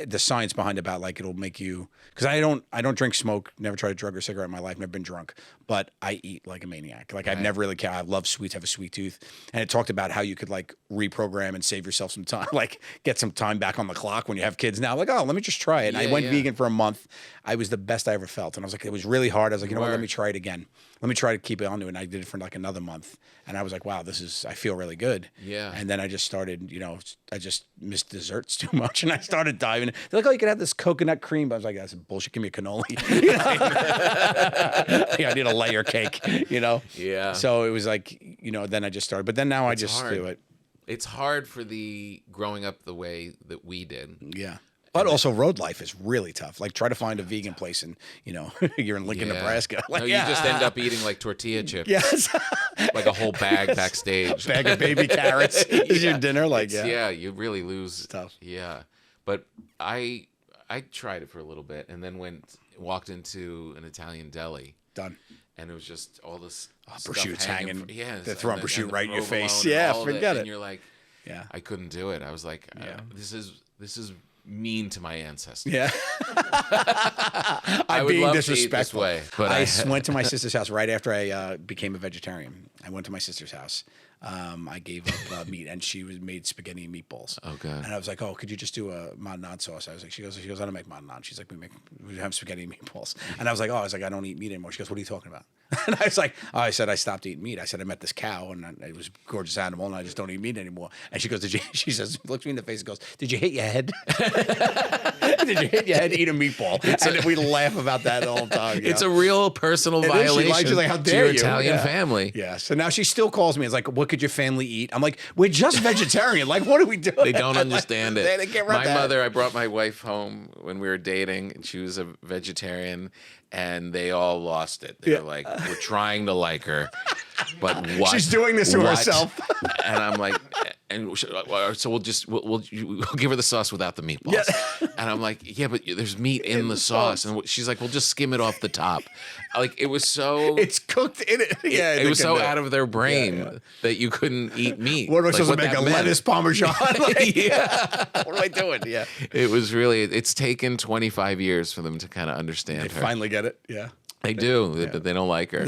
the science behind it about like it'll make you, because I don't drink, smoke, never tried a drug or cigarette in my life, never been drunk, but I eat like a maniac. Like I've never really cared. I love sweets, have a sweet tooth, and it talked about how you could like reprogram and save yourself some time, like get some time back on the clock when you have kids now. Like, oh, let me just try it. And I went vegan for a month. I was the best I ever felt, and I was like, it was really hard. I was like, you know what, let me try it again. Let me try to keep it on to it. And I did it for like another month. And I was like, wow, I feel really good. Yeah. And then I just started, I just missed desserts too much. And I started diving. They're like, oh, you could have this coconut cream. But I was like, that's bullshit. Give me a cannoli. I need a layer cake, Yeah. So it was like, then I just started. But then now I just do it. It's hard for growing up the way that we did. Yeah. But also road life is really tough. Like try to find a vegan place and, you're in Lincoln, Nebraska. Like, no, you just end up eating like tortilla chips. Yes. Like a whole bag backstage. Bag of baby carrots is your dinner. Like, yeah, you really lose. It's tough. Yeah. But I tried it for a little bit and then walked into an Italian deli. Done. And it was just all this prosciutto's hanging. Yes, They're throwing prosciutto right in your face. And Yeah, all of forget it. And you're like, I couldn't do it. I was like, this is mean to my ancestors. Yeah. I would being love disrespectful. To eat this way, but I went to my sister's house right after I became a vegetarian. I went to my sister's house. I gave up meat, and she made spaghetti and meatballs. Oh, God. And I was like, "Oh, could you just do a madnan sauce?" I was like, "She goes, I don't make madnan." She's like, "We have spaghetti and meatballs." And I was like, I don't eat meat anymore. She goes, "What are you talking about?" And I was like, I said I stopped eating meat. I said I met this cow, and it was a gorgeous animal, and I just don't eat meat anymore. And she goes, She says, looks me in the face and goes, "Did you hit your head? Did you hit your head? Eat a meatball?" And we laugh about that all the time. It's a real personal violation. She's like, "How dare to your you?" Italian family. Yeah. So now she still calls me. It's like, "What could your family eat?" I'm like, "We're just vegetarian. Like, what are we doing?" They don't understand it. They can't run My that. mother, I brought my wife home when we were dating, and she was a vegetarian, and they all lost it. They were like, "We're trying to like her, but what? She's doing this to herself." And I'm like, so we'll give her the sauce without the meatballs. Yeah. And I'm like, yeah, but there's meat in the sauce. And she's like, "We'll just skim it off the top." Like it was so. It's cooked in it. Yeah, it was so out of their brain that you couldn't eat meat. What am I Like, supposed to make a lettuce parmesan? Like, Yeah. What am I doing? Yeah. It was really. It's taken 25 years for them to kind of understand They her. finally get it. Yeah. They do, but they don't like her.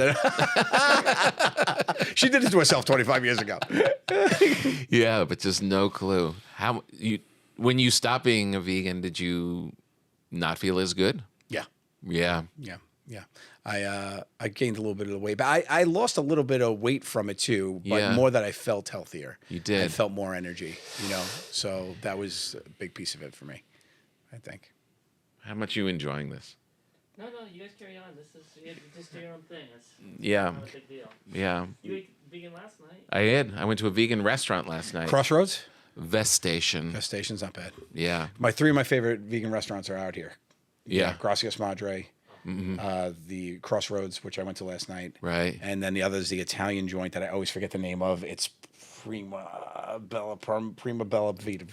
She did it to herself 25 years ago. Yeah, but just no clue. When you stopped being a vegan, did you not feel as good? Yeah. Yeah. Yeah. Yeah. I gained a little bit of the weight, but I lost a little bit of weight from it too, but more that I felt healthier. You did. I felt more energy, so that was a big piece of it for me, I think. How much are you enjoying this? No, you guys carry on. Just do your own thing. It's Yeah. not a big deal. Yeah. You ate vegan last night? I did. I went to a vegan restaurant last night. Crossroads? Vest Station. Vest Station's not bad. Yeah. Three of my favorite vegan restaurants are out here. Yeah. Gracias Madre, the Crossroads, which I went to last night. Right. And then the other is the Italian joint that I always forget the name of. It's Prima Bella Vita.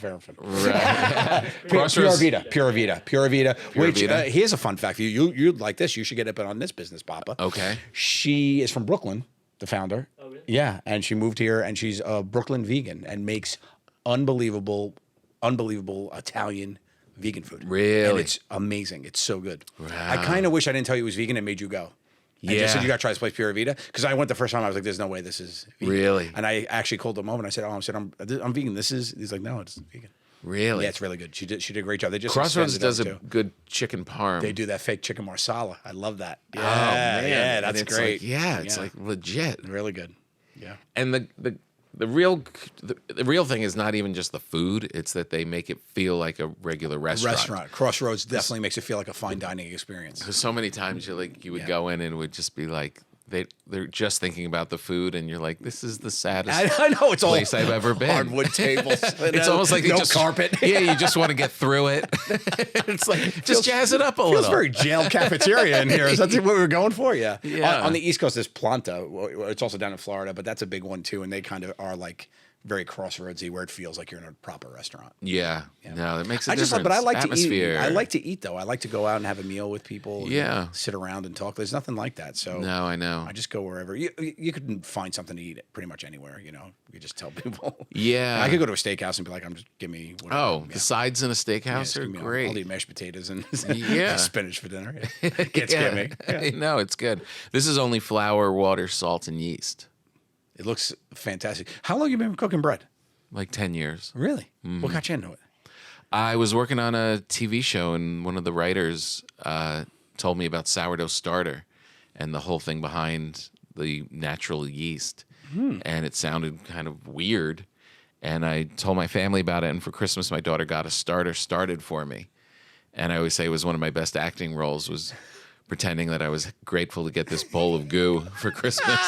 Right. Pura Vida. Which here's a fun fact for you. You'd like this. You should get up on this business, Papa. Okay. She is from Brooklyn, the founder. Oh, really? Yeah, and she moved here, and she's a Brooklyn vegan and makes unbelievable Italian vegan food. Really? And it's amazing. It's so good. Wow. I kind of wish I didn't tell you it was vegan and made you go. And just said, "You got to try this place, Pura Vida." Because I went the first time, I was like, "There's no way this is vegan." Really? And I actually called them over and I said, I'm vegan. He's like, "No, it's vegan." Really? Yeah, it's really good. She did a great job. They just Crossroads expanded does it a too. good chicken parm. They do that fake chicken marsala. I love that. Yeah, Oh, man. yeah, And that's it's great. Like, it's like legit. Really good. Yeah. And the real thing is not even just the food; it's that they make it feel like a regular restaurant. Crossroads definitely makes it feel like a fine dining experience. Because so many times you would go in and it would just be like they're just thinking about the food, and you're like, this is the saddest I know it's all place I've ever been. hardwood tables. It's almost like no just carpet. Yeah, you just want to get through it. It's like just jazz it up a Feels little. very jail cafeteria in here. Is that what we were going for? Yeah. Yeah. On the East Coast, there's Planta. It's also down in Florida, but that's a big one too. And they kind of are like very crossroadsy, where it feels like you're in a proper restaurant. Yeah. No, that makes a I difference. just, but I like Atmosphere. to eat. I like to eat though. I like to go out and have a meal with people. and Yeah. sit around and talk. There's nothing like that. So No, I know. I just go wherever. You could find something to eat pretty much anywhere. You just tell people. Yeah. I could go to a steakhouse and be like, give me. Whatever. Oh, Yeah. the sides in a Yeah, steakhouse just are give me- great. I'll eat mashed potatoes and Yeah. spinach for dinner. Yeah. Can't scare me. Yeah. No, it's good. This is only flour, water, salt, and yeast. It looks fantastic. How long have you been cooking bread? Like 10 years. Really? Mm-hmm. What got you into it? I was working on a TV show, and one of the writers told me about sourdough starter and the whole thing behind the natural yeast. And it sounded kind of weird. And I told my family about it. And for Christmas, my daughter got a starter started for me. And I always say it was one of my best acting roles, was pretending that I was grateful to get this bowl of goo for Christmas.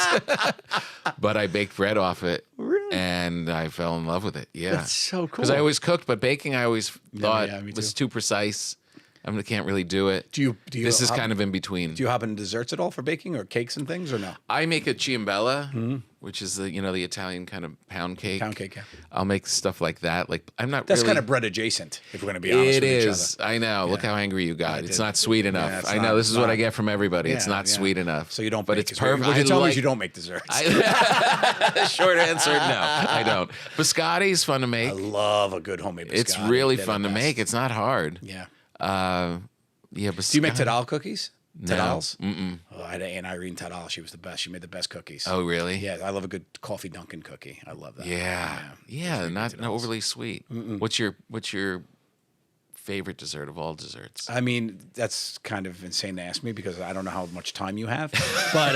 But I baked bread off it. Really? and I fell in love with it. Yeah, That's so cool. Because I always cooked, but baking I always thought me was too. too precise. I can't really do it. Do you This is kind of in between. Do you hop into desserts at all for baking or cakes and things or no? I make a ciambella, which is the the Italian kind of pound cake. Pound cake, yeah. I'll make stuff like that. Like I'm not. That's really, kind of bread adjacent, if we're going to be honest It with is. each other. I know. Look how angry you got. It's did. not sweet enough. Yeah, it's I know. not- This is what not- I get from everybody. It's Yeah, not yeah. sweet enough. So you don't But bake. it's perfect. What you I tell me like- is you don't make desserts. Short answer, no, I don't. Biscotti is fun to make. I love a good homemade biscotti. It's really They're fun the to best. make. It's not hard. Yeah. Yeah, Do you make Tadal cookies? No. Tadals? Mm-mm. Oh, I had Aunt Irene Tadal. She was the best. She made the best cookies. Oh, really? Yeah, I love a good coffee Dunkin' cookie. I love that. Yeah. Not overly sweet. What's your favorite dessert of all desserts? I mean, that's kind of insane to ask me because I don't know how much time you have. But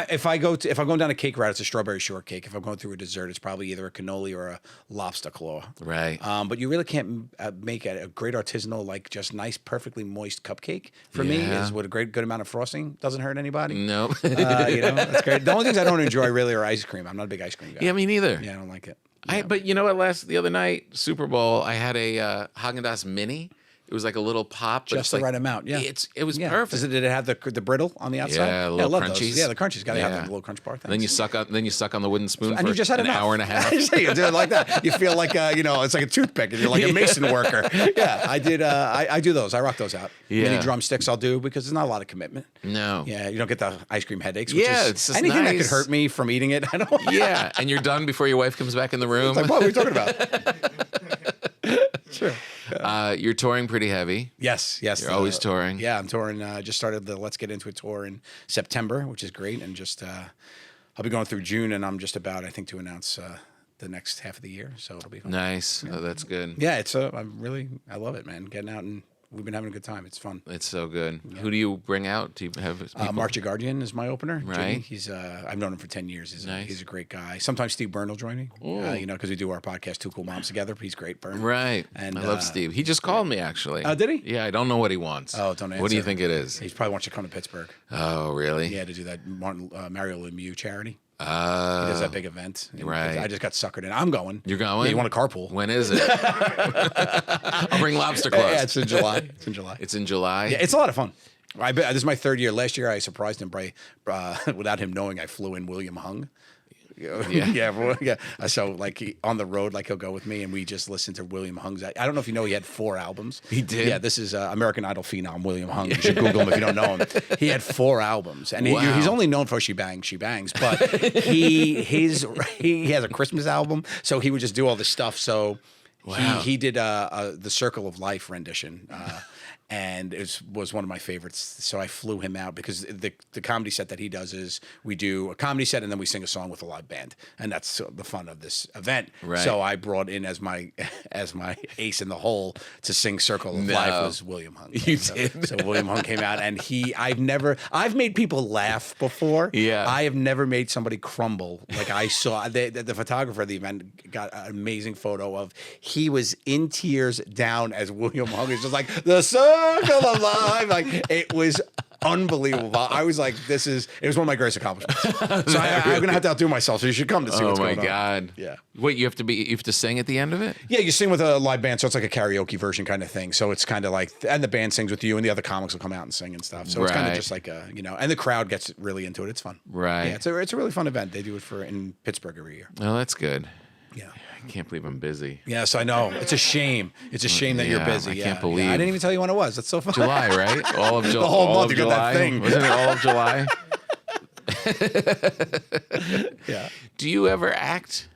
if I'm going down a cake route, it's a strawberry shortcake. If I'm going through a dessert, it's probably either a cannoli or a lobster claw. Right. But you really can't make a great artisanal, like just nice, perfectly moist cupcake. For me, Yeah. is with a good amount of frosting. Doesn't hurt anybody. No. That's great. The only things I don't enjoy really are ice cream. I'm not a big ice cream guy. Yeah, me neither. Yeah, I don't like it. But you know what? The other night, Super Bowl, I had a Haagen-Dazs mini. It was like a little pop, but Just it's the like, right amount. Yeah, it was yeah. perfect. Did it have the brittle on the outside? Yeah, I little love crunchies. those. Yeah, the crunchies. Got to have Yeah. the little crunch bar. And then you suck on the wooden spoon and for you just had an enough. hour and a half. You do it like that. You feel like it's like a toothpick, and you're like a mason worker. Yeah, I did. I do those. I rock those out. Yeah. Mini drumsticks I'll do because there's not a lot of commitment. No. Yeah, you don't get the ice cream headaches. Which Yeah, is it's just anything that nice. could hurt me from eating it. I don't. Yeah, and you're done before your wife comes back in the room. Like, what are we talking about? Sure. You're touring pretty heavy. Yes. You're always touring. Yeah, I'm touring. Just started the Let's Get Into It tour in September, which is great. And just I'll be going through June, and I'm just about, I think, to announce the next half of the year. So it'll be fun. Nice. Oh, that's good. Yeah, I love it, man. Getting out, and we've been having a good time. It's fun. It's so good. Who do you bring out? Do you have people? Mark Jaguardian is my opener. Right. Jimmy. He's I've known him for 10 years. Nice. He's a great guy. Sometimes Steve Byrne will join me. Because we do our podcast, Two Cool Moms Together. He's great, Byrne. Right. And I love Steve. He just called me, actually. Oh, did he? Yeah, I don't know what he wants. Oh, don't answer. What do you think it is? He probably wants you to come to Pittsburgh. Oh, really? Yeah, to do that Mario Lemieux charity. He Oh. does that big event. And Right. I just got suckered in. I'm going. You're going? Yeah, you want to carpool? When is it? I'll bring lobster claws. Yeah, it's in July. It's in July. It's in July? Yeah, it's a lot of fun. This is my third year. Last year, I surprised him by, without him knowing, I flew in William Hung. Yeah. So on the road, he'll go with me, and we just listen to William Hung's. I don't know if you know, he had 4 albums. He did? Yeah, this is American Idol phenom William Hung. You should Google him if you don't know him. He had 4 albums, and Wow. he's only known for She Bangs, but he has a Christmas album, so he would just do all this stuff. So Wow. he did the Circle of Life rendition. And it was one of my favorites. So I flew him out because the comedy set that he does is we do a comedy set and then we sing a song with a live band, and that's the fun of this event. Right. So I brought in as my ace in the hole to sing "Circle of Life" was William Hung. You so, did. So William Hung came out, and I've made people laugh before. Yeah. I have never made somebody crumble like I saw. The photographer of the event got an amazing photo of he was in tears down as William Hung is just like the Circle of Life. Like it was unbelievable. I was like, it was one of my greatest accomplishments. So I'm gonna have to outdo myself. So you should come to see what's going on. Oh my God. Yeah. Wait, you have to sing at the end of it? Yeah, you sing with a live band, so it's like a karaoke version kind of thing. So it's kind of like, and the band sings with you, and the other comics will come out and sing and stuff. So it's kind of Right. just like and the crowd gets really into it. It's fun. Right. Yeah, it's a really fun event. They do it in Pittsburgh every year. Oh, that's good. Yeah. I can't believe I'm busy. Yes, I know. It's a shame. It's a shame that you're Yeah, busy. I Yeah. can't believe- Yeah, I didn't even tell you when it was. That's so funny. July, right? All of July. The whole all month of you got that July? thing. Wasn't it all of July? Yeah. Do you ever act?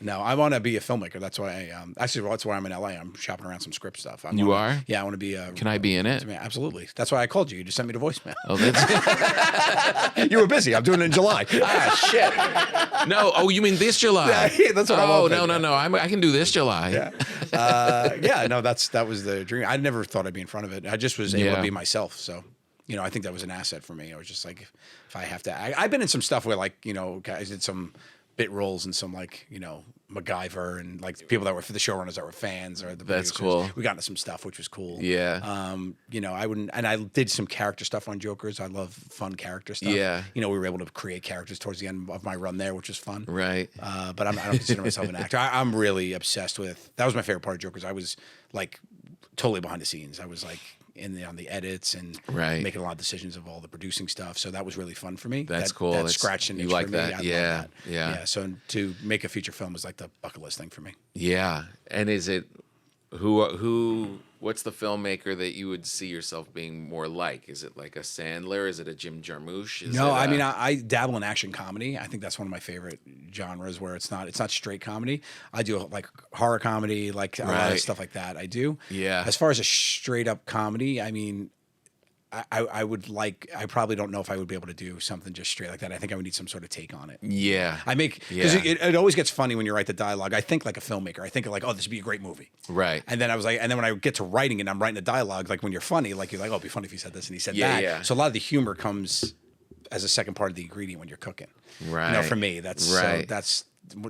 No, I want to be a filmmaker. That's why that's why I'm in LA. I'm shopping around some script stuff. You are? Yeah, I want to be Can I be in it? Absolutely. That's why I called you. You just sent me the voicemail. Oh, that's You were busy. I'm doing it in July. shit. No. Oh, you mean this July? Yeah, that's what I'm Oh, hoping. no. I can do this July. Yeah. No, that was the dream. I never thought I'd be in front of it. I just was able Yeah. to be myself. So, I think that was an asset for me. I was just like, if I have to, I've been in some stuff where I did some bit roles in some like MacGyver and like people that were for the showrunners that were fans or the That's producers. cool. We got into some stuff which was cool. Yeah. I wouldn't, and I did some character stuff on Jokers. I love fun character stuff. Yeah. We were able to create characters towards the end of my run there, which was fun. Right. But I don't consider myself an actor. I'm really obsessed with. That was my favorite part of Jokers. I was like totally behind the scenes. I was like on the edits and making a lot of decisions of all the producing stuff. So that was really fun for me. That's cool. That scratched an itch you like for me. that? I love Yeah. that. Yeah. So to make a feature film was like the bucket list thing for me. Yeah. And is it what's the filmmaker that you would see yourself being more like? Is it like a Sandler? Is it a Jim Jarmusch? No, I mean I dabble in action comedy. I think that's one of my favorite genres where it's not straight comedy. I do like horror comedy, like a lot of stuff like that. I do. Yeah. As far as a straight up comedy, I mean, I probably don't know if I would be able to do something just straight like that. I think I would need some sort of take on it. Yeah. Because it always gets funny when you write the dialogue. I think like a filmmaker. I think like, oh, this would be a great movie. Right. And then when I get to writing it and I'm writing the dialogue, like when you're funny, like you're like, oh, it'd be funny if he said this and he said that. Yeah. So a lot of the humor comes as a second part of the ingredient when you're cooking. Right. For me, that's right.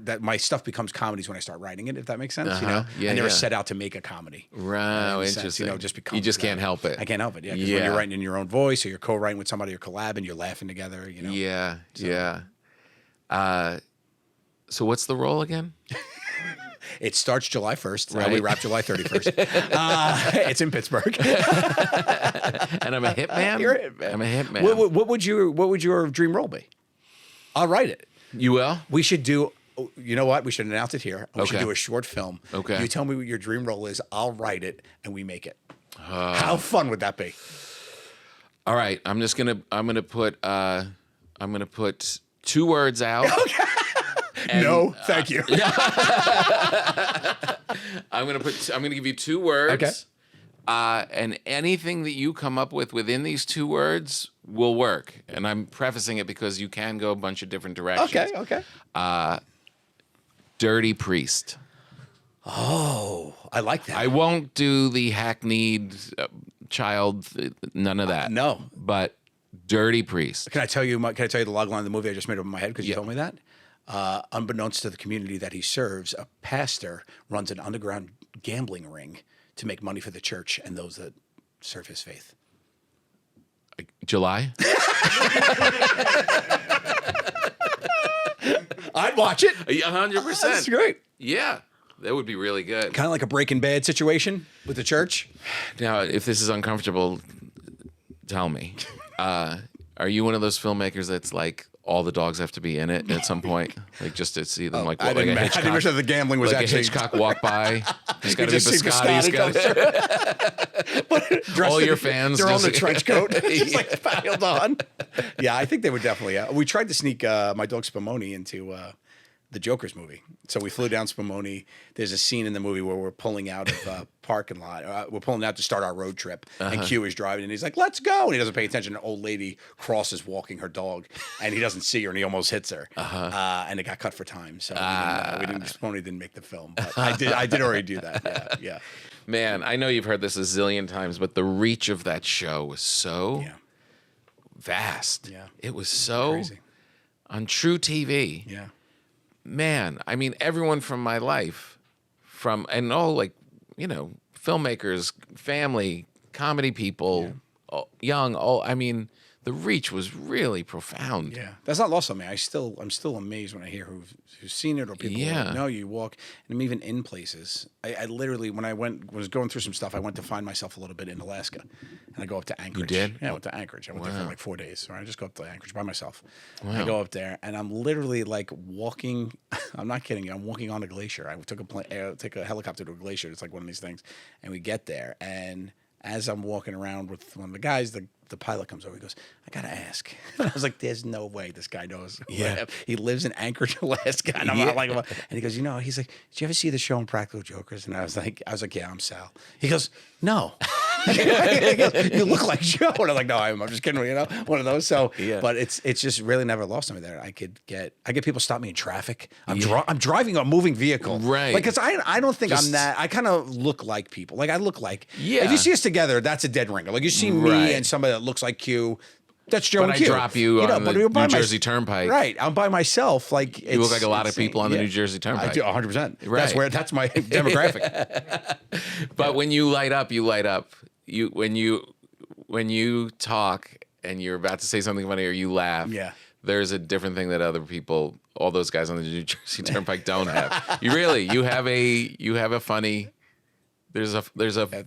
That my stuff becomes comedies when I start writing it, if that makes sense. Yeah, I never set out to make a comedy. Right. Interesting. You just can't help it. I can't help it. Yeah. Because when you're writing in your own voice or you're co-writing with somebody or collabing, you're laughing together. Yeah. So. Yeah. So what's the role again? It starts July 1st. We wrap July 31st. It's in Pittsburgh. And I'm a hitman? You're a hitman. I'm a hitman. What would your dream role be? I'll write it. You will? We should do. You know what? We should announce it here. We should do a short film. Okay. You tell me what your dream role is. I'll write it, and we make it. How fun would that be? All right. I'm gonna put 2 words out. Okay. No, thank you. I'm gonna give you 2 words. Okay. And anything that you come up with within these 2 words will work. And I'm prefacing it because you can go a bunch of different directions. Okay. Dirty priest. Oh, I like that. I won't do the hackneyed child, none of that. No. But dirty priest. Can I tell you the log line of the movie I just made up in my head because you told me that? Unbeknownst to the community that he serves, a pastor runs an underground gambling ring to make money for the church and those that serve his faith. July? I'd watch it. 100%. That's great. Yeah. That would be really good. Kind of like a Breaking Bad situation with the church. Now, if this is uncomfortable, tell me. Are you one of those filmmakers that's like all the dogs have to be in it at some point, like just to see them I didn't wish that the gambling was like actually a Hitchcock walk by. There's got to be just see biscotti. All your fans, they're just on the trench coat, just like piled on. Yeah, I think they would definitely. We tried to sneak my dog Spumoni into the Joker's movie. So we flew down Spumoni. There's a scene in the movie where we're pulling out of a parking lot. We're pulling out to start our road trip. And Q is driving, and he's like, let's go. And he doesn't pay attention. An old lady crosses walking her dog, and he doesn't see her, and he almost hits her. And it got cut for time. So Spumoni didn't make the film. But I did already do that. Yeah. Man, I know you've heard this a zillion times, but the reach of that show was so vast. Yeah. It was so crazy. On true TV. Yeah. Man, I mean, everyone from my life, filmmakers, family, comedy people, young, old. I mean, the reach was really profound. Yeah, that's not lost on me. I'm still amazed when I hear who's seen it or people who know you walk. And I'm even in places. I literally, when I was going through some stuff, I went to find myself a little bit in Alaska, and I go up to Anchorage. You did? Yeah, I went to Anchorage. I went there for like 4 days. So I just go up to Anchorage by myself. Wow. I go up there, and I'm literally like walking. I'm not kidding you. I'm walking on a glacier. I take a helicopter to a glacier. It's like one of these things, and we get there, and as I'm walking around with one of the guys, the pilot comes over. He goes, I got to ask. And I was like, there's no way this guy knows. Yeah. He lives in Anchorage, Alaska. And I'm not like, and he goes, he's like, did you ever see the show Impractical Jokers? And I was like, yeah, I'm Sal. He goes, no. He goes, you look like Joe. And I'm like, no, I'm just kidding, one of those. So, but it's just really never lost on me there. I get people stop me in traffic. I'm driving a moving vehicle. Right. Like, cause I don't think I'm that, I kind of look like people. Like I look like, if you see us together, that's a dead ringer. Like you see me and somebody that looks like Q, That's Joe But and I Q. drop you on but the you're by New Jersey Turnpike. Right. I'm by myself. Like You look like a lot of people on the New Jersey Turnpike. I do 100%. Right. That's my demographic. But when you light up, you light up. When you talk and you're about to say something funny or you laugh. Yeah. There's a different thing that other people, all those guys on the New Jersey Turnpike, don't have. You have a funny. There's a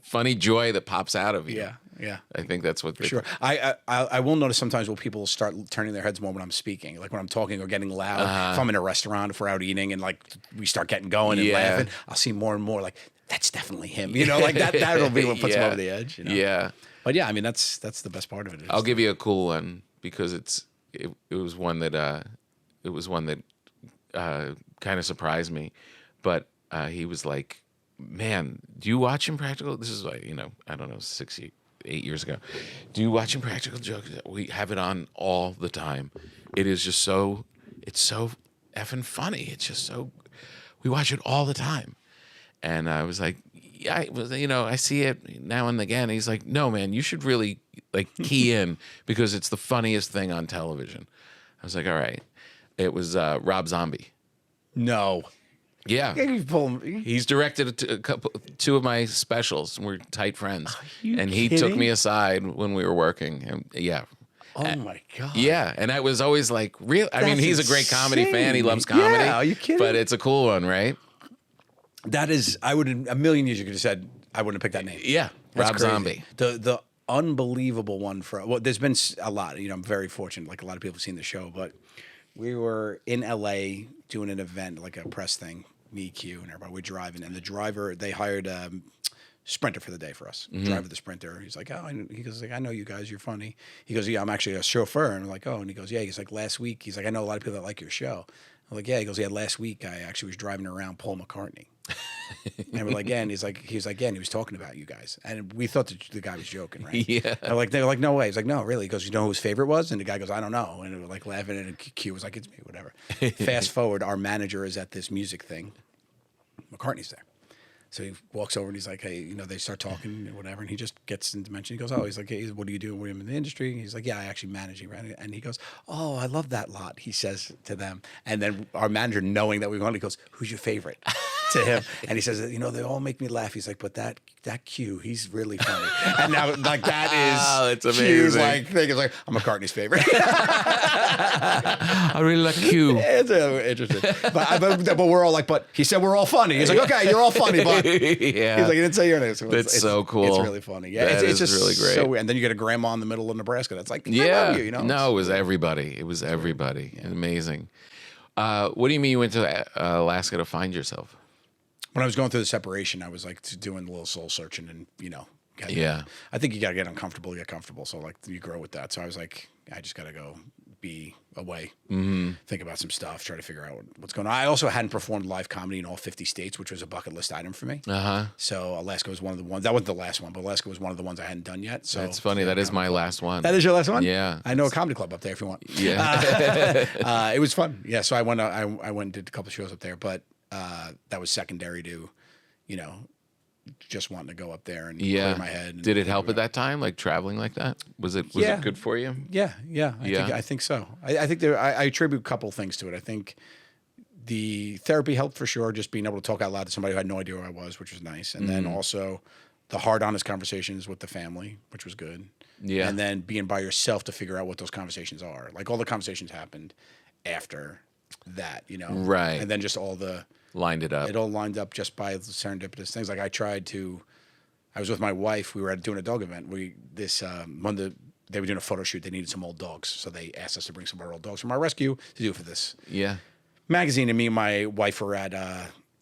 funny joy that pops out of you. Yeah. Yeah. I think that's what. For sure. I will notice sometimes when people start turning their heads more when I'm speaking, like when I'm talking or getting loud. If I'm in a restaurant, if we're out eating, and like we start getting going and laughing, I'll see more and more like that's definitely him. You know, like that'll be what puts him over the edge. You know? Yeah. But yeah, I mean that's the best part of it. I'll give you a cool one because it was one that kind of surprised me, but he was like, "Man, do you watch Impractical?" This is like I don't know 8 years ago. Do you watch Impractical Jokers? We have it on all the time. It is just it's so effing funny. It's just so, we watch it all the time. And I was like, yeah, I see it now and again. He's like, no, man, you should really like key in because it's the funniest thing on television. I was like, all right. It was Rob Zombie. No. Yeah. He's directed two of my specials. We're tight friends. And he took me aside when we were working. And yeah. Oh my God. Yeah. And I was always like, real. I mean, he's a great comedy fan. He loves comedy. Yeah, are you kidding? But it's a cool one, right? That is, I would, a million years you could have said, I wouldn't have picked that name. Yeah. That's Rob crazy. Zombie. The unbelievable one there's been a lot, I'm very fortunate. Like a lot of people have seen the show, but we were in LA doing an event, like a press thing. Me, Q, and everybody. We're driving, and the driver, they hired a Sprinter for the day for us. Driver the Sprinter. He's like, he goes, I know you guys, you're funny. He goes, yeah, I'm actually a chauffeur. And I'm like, oh, and he goes, yeah. He's like, last week, he's like, I know a lot of people that like your show. I'm like, yeah. He goes, yeah, last week I actually was driving around Paul McCartney. And we're like, yeah. And he was like, yeah. And he was talking about you guys, and we thought the guy was joking, right? Yeah. And they were like, no way. He's like, no, really. He goes, you know who his favorite was? And the guy goes, I don't know. And we were like laughing, and Q was like, it's me, whatever. Fast forward, our manager is at this music thing. McCartney's there. So he walks over and he's like, hey, they start talking or whatever. And he just gets into mention. He goes, oh, he's like, hey, what do you do? What are you in the industry? And he's like, yeah, I actually manage it. Right? And he goes, oh, I love that lot, he says to them. And then our manager, knowing that we wanted, he goes, who's your favorite? To him. And he says, they all make me laugh. He's like, but that Q, he's really funny. And now, like, that is that's amazing. Q's like thing. It's like, I'm McCartney's favorite. I really like Q. It's interesting. But we're all like, but he said we're all funny. He's like, okay, you're all funny, but Yeah. he's like, he didn't say your name. So That's so cool. It's really funny. Yeah, That it's is just really great. so weird. And then you get a grandma in the middle of Nebraska that's like, Yeah. I love you, No, it was everybody. It was everybody. Yeah. Amazing. What do you mean you went to Alaska to find yourself? When I was going through the separation, I was like doing a little soul searching and, I think you got to get uncomfortable, get comfortable. So like you grow with that. So I was like, I just got to go be away, think about some stuff, try to figure out what's going on. I also hadn't performed live comedy in all 50 states, which was a bucket list item for me. So Alaska was one of the ones. That wasn't the last one, but Alaska was one of the ones I hadn't done yet. So that's funny. That is my last one. That is your last one? Yeah. I know a comedy club up there if you want. Yeah. It was fun. Yeah. So I went and did a couple shows up there, but that was secondary to, just wanting to go up there and clear my head. And did it help at that time, like traveling like that? Was it good for you? Yeah. I think so. I think I attribute a couple things to it. I think the therapy helped for sure, just being able to talk out loud to somebody who had no idea who I was, which was nice. And then also the hard, honest conversations with the family, which was good. Yeah. And then being by yourself to figure out what those conversations are. Like all the conversations happened after that, Right. And then just all the... Lined it up. It all lined up just by serendipitous things. Like I was with my wife. We were doing a dog event. They were doing a photo shoot. They needed some old dogs. So they asked us to bring some of our old dogs from our rescue to do for this magazine. And me and my wife were at,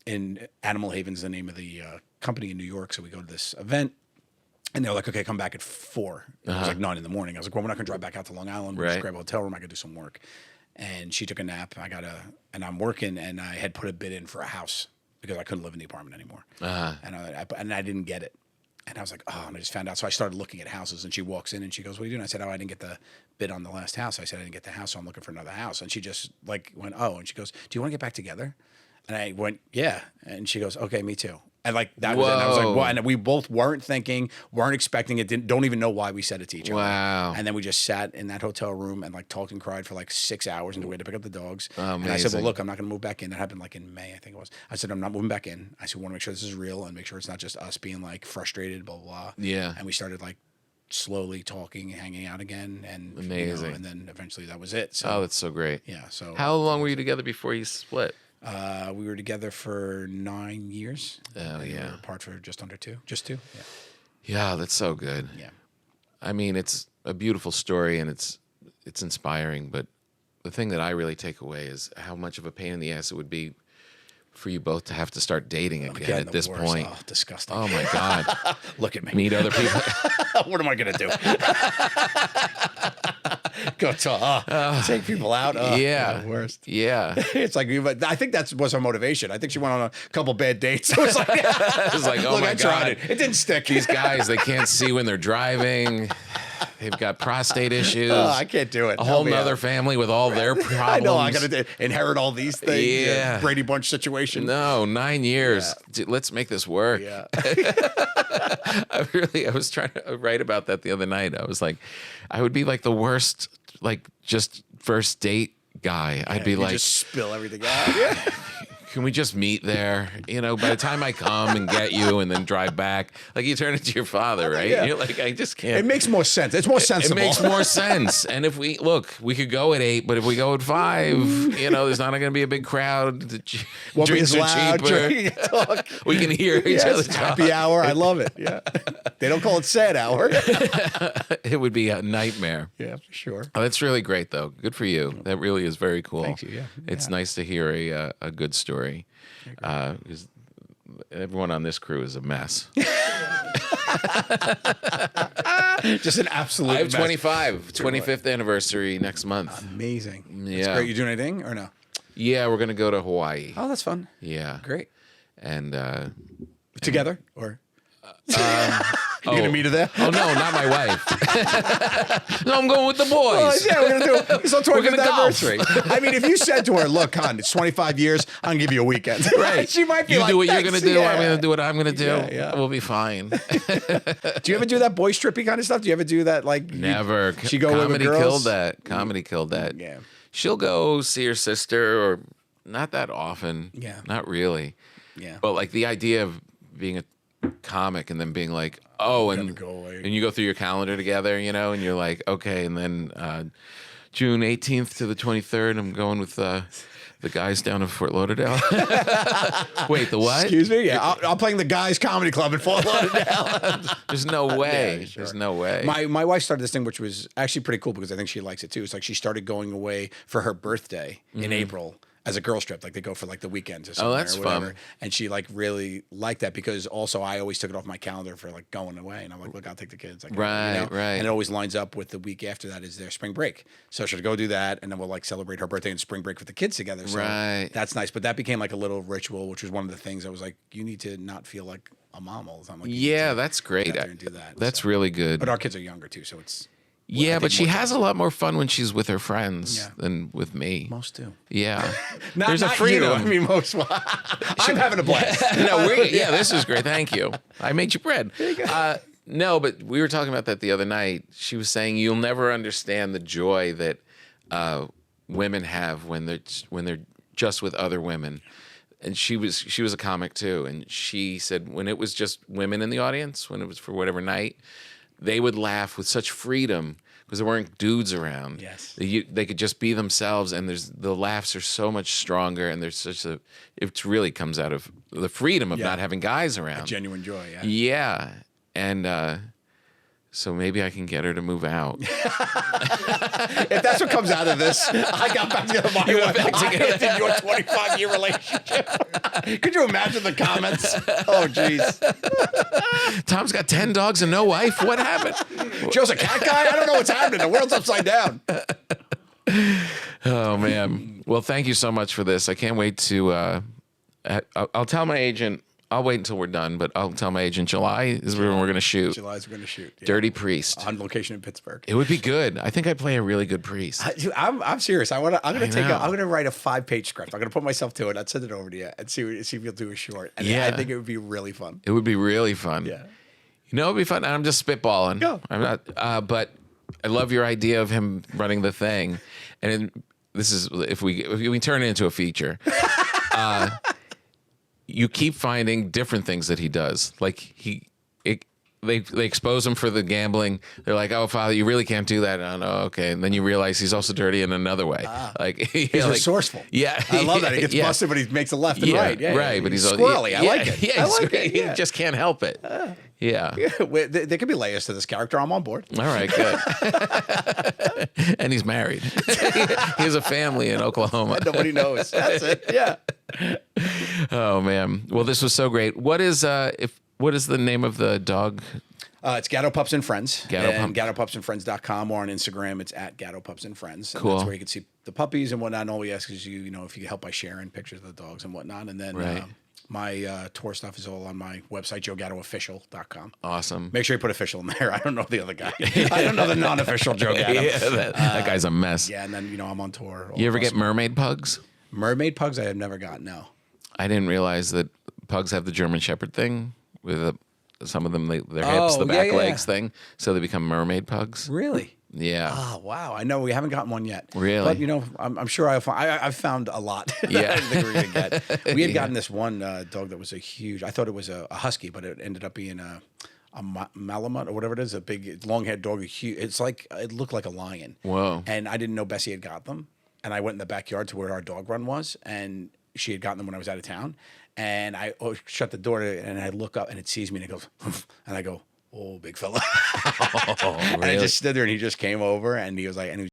in Animal Haven's the name of the company in New York. So we go to this event. And they were like, okay, come back at 4. It was like 9 in the morning. I was like, well, we're not going to drive back out to Long Island. We'll just grab a hotel room. I could do some work. And she took a nap. And I'm working, and I had put a bid in for a house because I couldn't live in the apartment anymore. And I didn't get it. And I was like, oh, and I just found out. So I started looking at houses, and she walks in, and she goes, what are you doing? I said, oh, I didn't get the bid on the last house. I said, I didn't get the house, so I'm looking for another house. And she just like went, oh, and she goes, do you want to get back together? And I went, yeah. And she goes, okay, me too. And like that was it. And I was like, well, and we both weren't expecting it, don't even know why we said it to each other. Wow. And then we just sat in that hotel room and like talked and cried for like 6 hours until we had to pick up the dogs. Amazing. And I said, well, look, I'm not going to move back in. That happened like in May, I think it was. I said, I'm not moving back in. I said, we want to make sure this is real and make sure it's not just us being like frustrated, blah, blah, blah. Yeah. And we started like slowly talking and hanging out again. And amazing. And then eventually that was it. So, oh, that's so great. Yeah. So how long were you together before you split? We were together for 9 years. Oh, We yeah. were apart for just under 2. Just 2. Yeah. Yeah, that's so good. Yeah. I mean, it's a beautiful story and it's inspiring, but the thing that I really take away is how much of a pain in the ass it would be for you both to have to to dating again at this point. Oh, disgusting. Oh my God. Look at me. Meet other people. What am I going to do? Go to take people out. Yeah. The worst. Yeah. It's like, I think that was her motivation. I think she went on a couple bad dates. It was like, It was like, oh look, my I God. tried it. It didn't stick. These guys, they can't see when they're driving. They've got prostate issues. Oh, I can't do it. A Help whole me nother out. family with all their problems. I know. I got to inherit all these things. Yeah. Brady Bunch situation. No, 9 years. Dude, let's make this work. Yeah. I was trying to write about that the other night. I was like, I would be like the worst, like just first date guy. I'd be You like, just spill everything out. Yeah. can we just meet there? You know, by the time I come and get you and then drive back, like you turn into your father, right? Yeah. You're like, I just can't. It makes more sense. It's more sensible. It makes more sense. And if we could go at 8, but if we go at 5, you know, there's not going to be a big crowd. The Won't be drinks as loud. are cheaper. Talk. We can hear each other Yes, talk. happy hour. I love it. Yeah. They don't call it sad hour. It would be a nightmare. Yeah, for sure. Oh, that's really great, though. Good for you. That really is very cool. Thank you, yeah. It's nice to hear a good story. 'Cause everyone on this crew is a mess. Just an absolute I have mess. 25, 25th anniversary next month. Amazing. That's Yeah. great. You doing anything or no? Yeah, we're going to go to Hawaii. Oh, that's fun. Yeah. Great. And Together or? You gonna meet her there? oh no, not my wife. No, I'm going with the boys. Oh, yeah, we're gonna do it's our 25th gonna golf. anniversary. I mean, if you said to her, "Look, hon, it's 25 years. I'm gonna give you a weekend." Right. She might be you like, do what you're "Thanks, going to do. yeah." I'm going to do what I'm going to do. Yeah, yeah. We'll be fine. Do you ever do that boys trippy kind of stuff? Do you ever do that? Like Never. She go with Comedy girls? killed that. Comedy killed that. Yeah. She'll go see her sister, or not that often. Yeah. Not really. Yeah. But like the idea of being a comic and then being like, oh, and go away. and you go through your calendar together, you know, and you're like, okay, and then June 18th to the 23rd, I'm going with the guys down in Fort Lauderdale. Wait, the what? Excuse me. Yeah, I'm playing the guys' comedy club in Fort Lauderdale. There's no way. Yeah, sure. There's no way. My wife started this thing, which was actually pretty cool because I think she likes it too. It's like she started going away for her birthday in April as a girls trip. Like they go for like the weekends or something. that's or whatever. fun. And she like really liked that because also I always took it off my calendar for like going away. And I'm like, look, I'll take the kids. Like, Right, right. And it always lines up with the week after that is their spring break. So she'll go do that, and then we'll like celebrate her birthday and spring break with the kids together. So Right. that's nice. But that became like a little ritual, which was one of the things I was like, you need to not feel like a mom all the time. Like, you need Yeah, to that's great. get out there and do that. That's So. really good. But our kids are younger too, so it's Yeah, I but think she more has a lot more fun when she's with her friends Yeah. than with me. most do. Yeah. Not, There's a not freedom. You. I mean, most. I'm having a blast. No, yeah, this is great. Thank you. I made you bread. No, but we were talking about that the other night. She was saying you'll never understand the joy that women have when they're just with other women. And she was a comic too, and she said when it was just women in the audience, when it was for whatever night, they would laugh with such freedom because there weren't dudes around. Yes. They could just be themselves, and the laughs are so much stronger, and there's it really comes out of the freedom of not having guys around. Genuine joy. Yeah. Yeah, and so maybe I can get her to move out. If that's what comes out of this, I got back together. My wife. I ended your 25-year relationship. Could you imagine the comments? Oh, jeez. Tom's got 10 dogs and no wife. What happened? Joe's a cat guy. I don't know what's happening. The world's upside down. Oh man. Well, thank you so much for this. I can't wait to. I'll tell my agent I'll wait until we're done, but I'll tell my agent July is when we're going to shoot. July's we're going to shoot. Yeah. Dirty Priest. On location in Pittsburgh. It would be good. I think I play a really good priest. I'm serious. I'm going to write a 5-page script. I'm going to put myself to it. I'll send it over to you and see if you'll do a short. And I think it would be really fun. It would be really fun. Yeah. You know, it'd be fun. I'm just spitballing. Go. I'm not, but I love your idea of him running the thing. And this is, if we turn it into a feature, you keep finding different things that he does. Like they expose him for the gambling. They're like, "Oh, Father, you really can't do that." And, oh, okay. And then you realize he's also dirty in another way. Like he's resourceful. Yeah, I love that. He gets busted, but he makes a left and right. Yeah, right. But he's squirrely. I like it. Yeah, I like it. He just can't help it. Yeah. There could be layers to this character. I'm on board. All right, good. And he's married. He has a family in Oklahoma. Nobody knows. That's it. Yeah. Oh man. Well, this was so great. What is the name of the dog? It's Gatto Pups and Friends. Gatto GattoPupsandFriends.com, or on Instagram, it's at Gatto Pups and Friends. And cool. That's where you can see the puppies and whatnot. And all we ask is you know, if you can help by sharing pictures of the dogs and whatnot. And then my tour stuff is all on my website, JoeGattoOfficial.com. Awesome. Make sure you put official in there. I don't know the other guy. I don't know the non-official Joe Gatto. That guy's a mess. Yeah, and then, you know, I'm on tour. You ever get mermaid pugs? Mermaid pugs I have never got, no. I didn't realize that pugs have the German Shepherd thing with some of them, their hips, the back legs thing, so they become mermaid pugs. Really? Yeah. Oh, wow. I know we haven't gotten one yet. Really? But, you know, I'm sure I've found a lot. Yeah. I didn't think we were going to get. We had gotten this one dog that was a huge, I thought it was a husky, but it ended up being a Malamute or whatever it is, a big long-haired dog. It's like, it looked like a lion. Whoa. And I didn't know Bessie had got them. And I went in the backyard to where our dog run was, and she had gotten them when I was out of town. And I shut the door, and I look up, and it sees me, and it goes, and I go, "Oh, big fella." Oh, really? And I just stood there, and he just came over, and he was like, and he was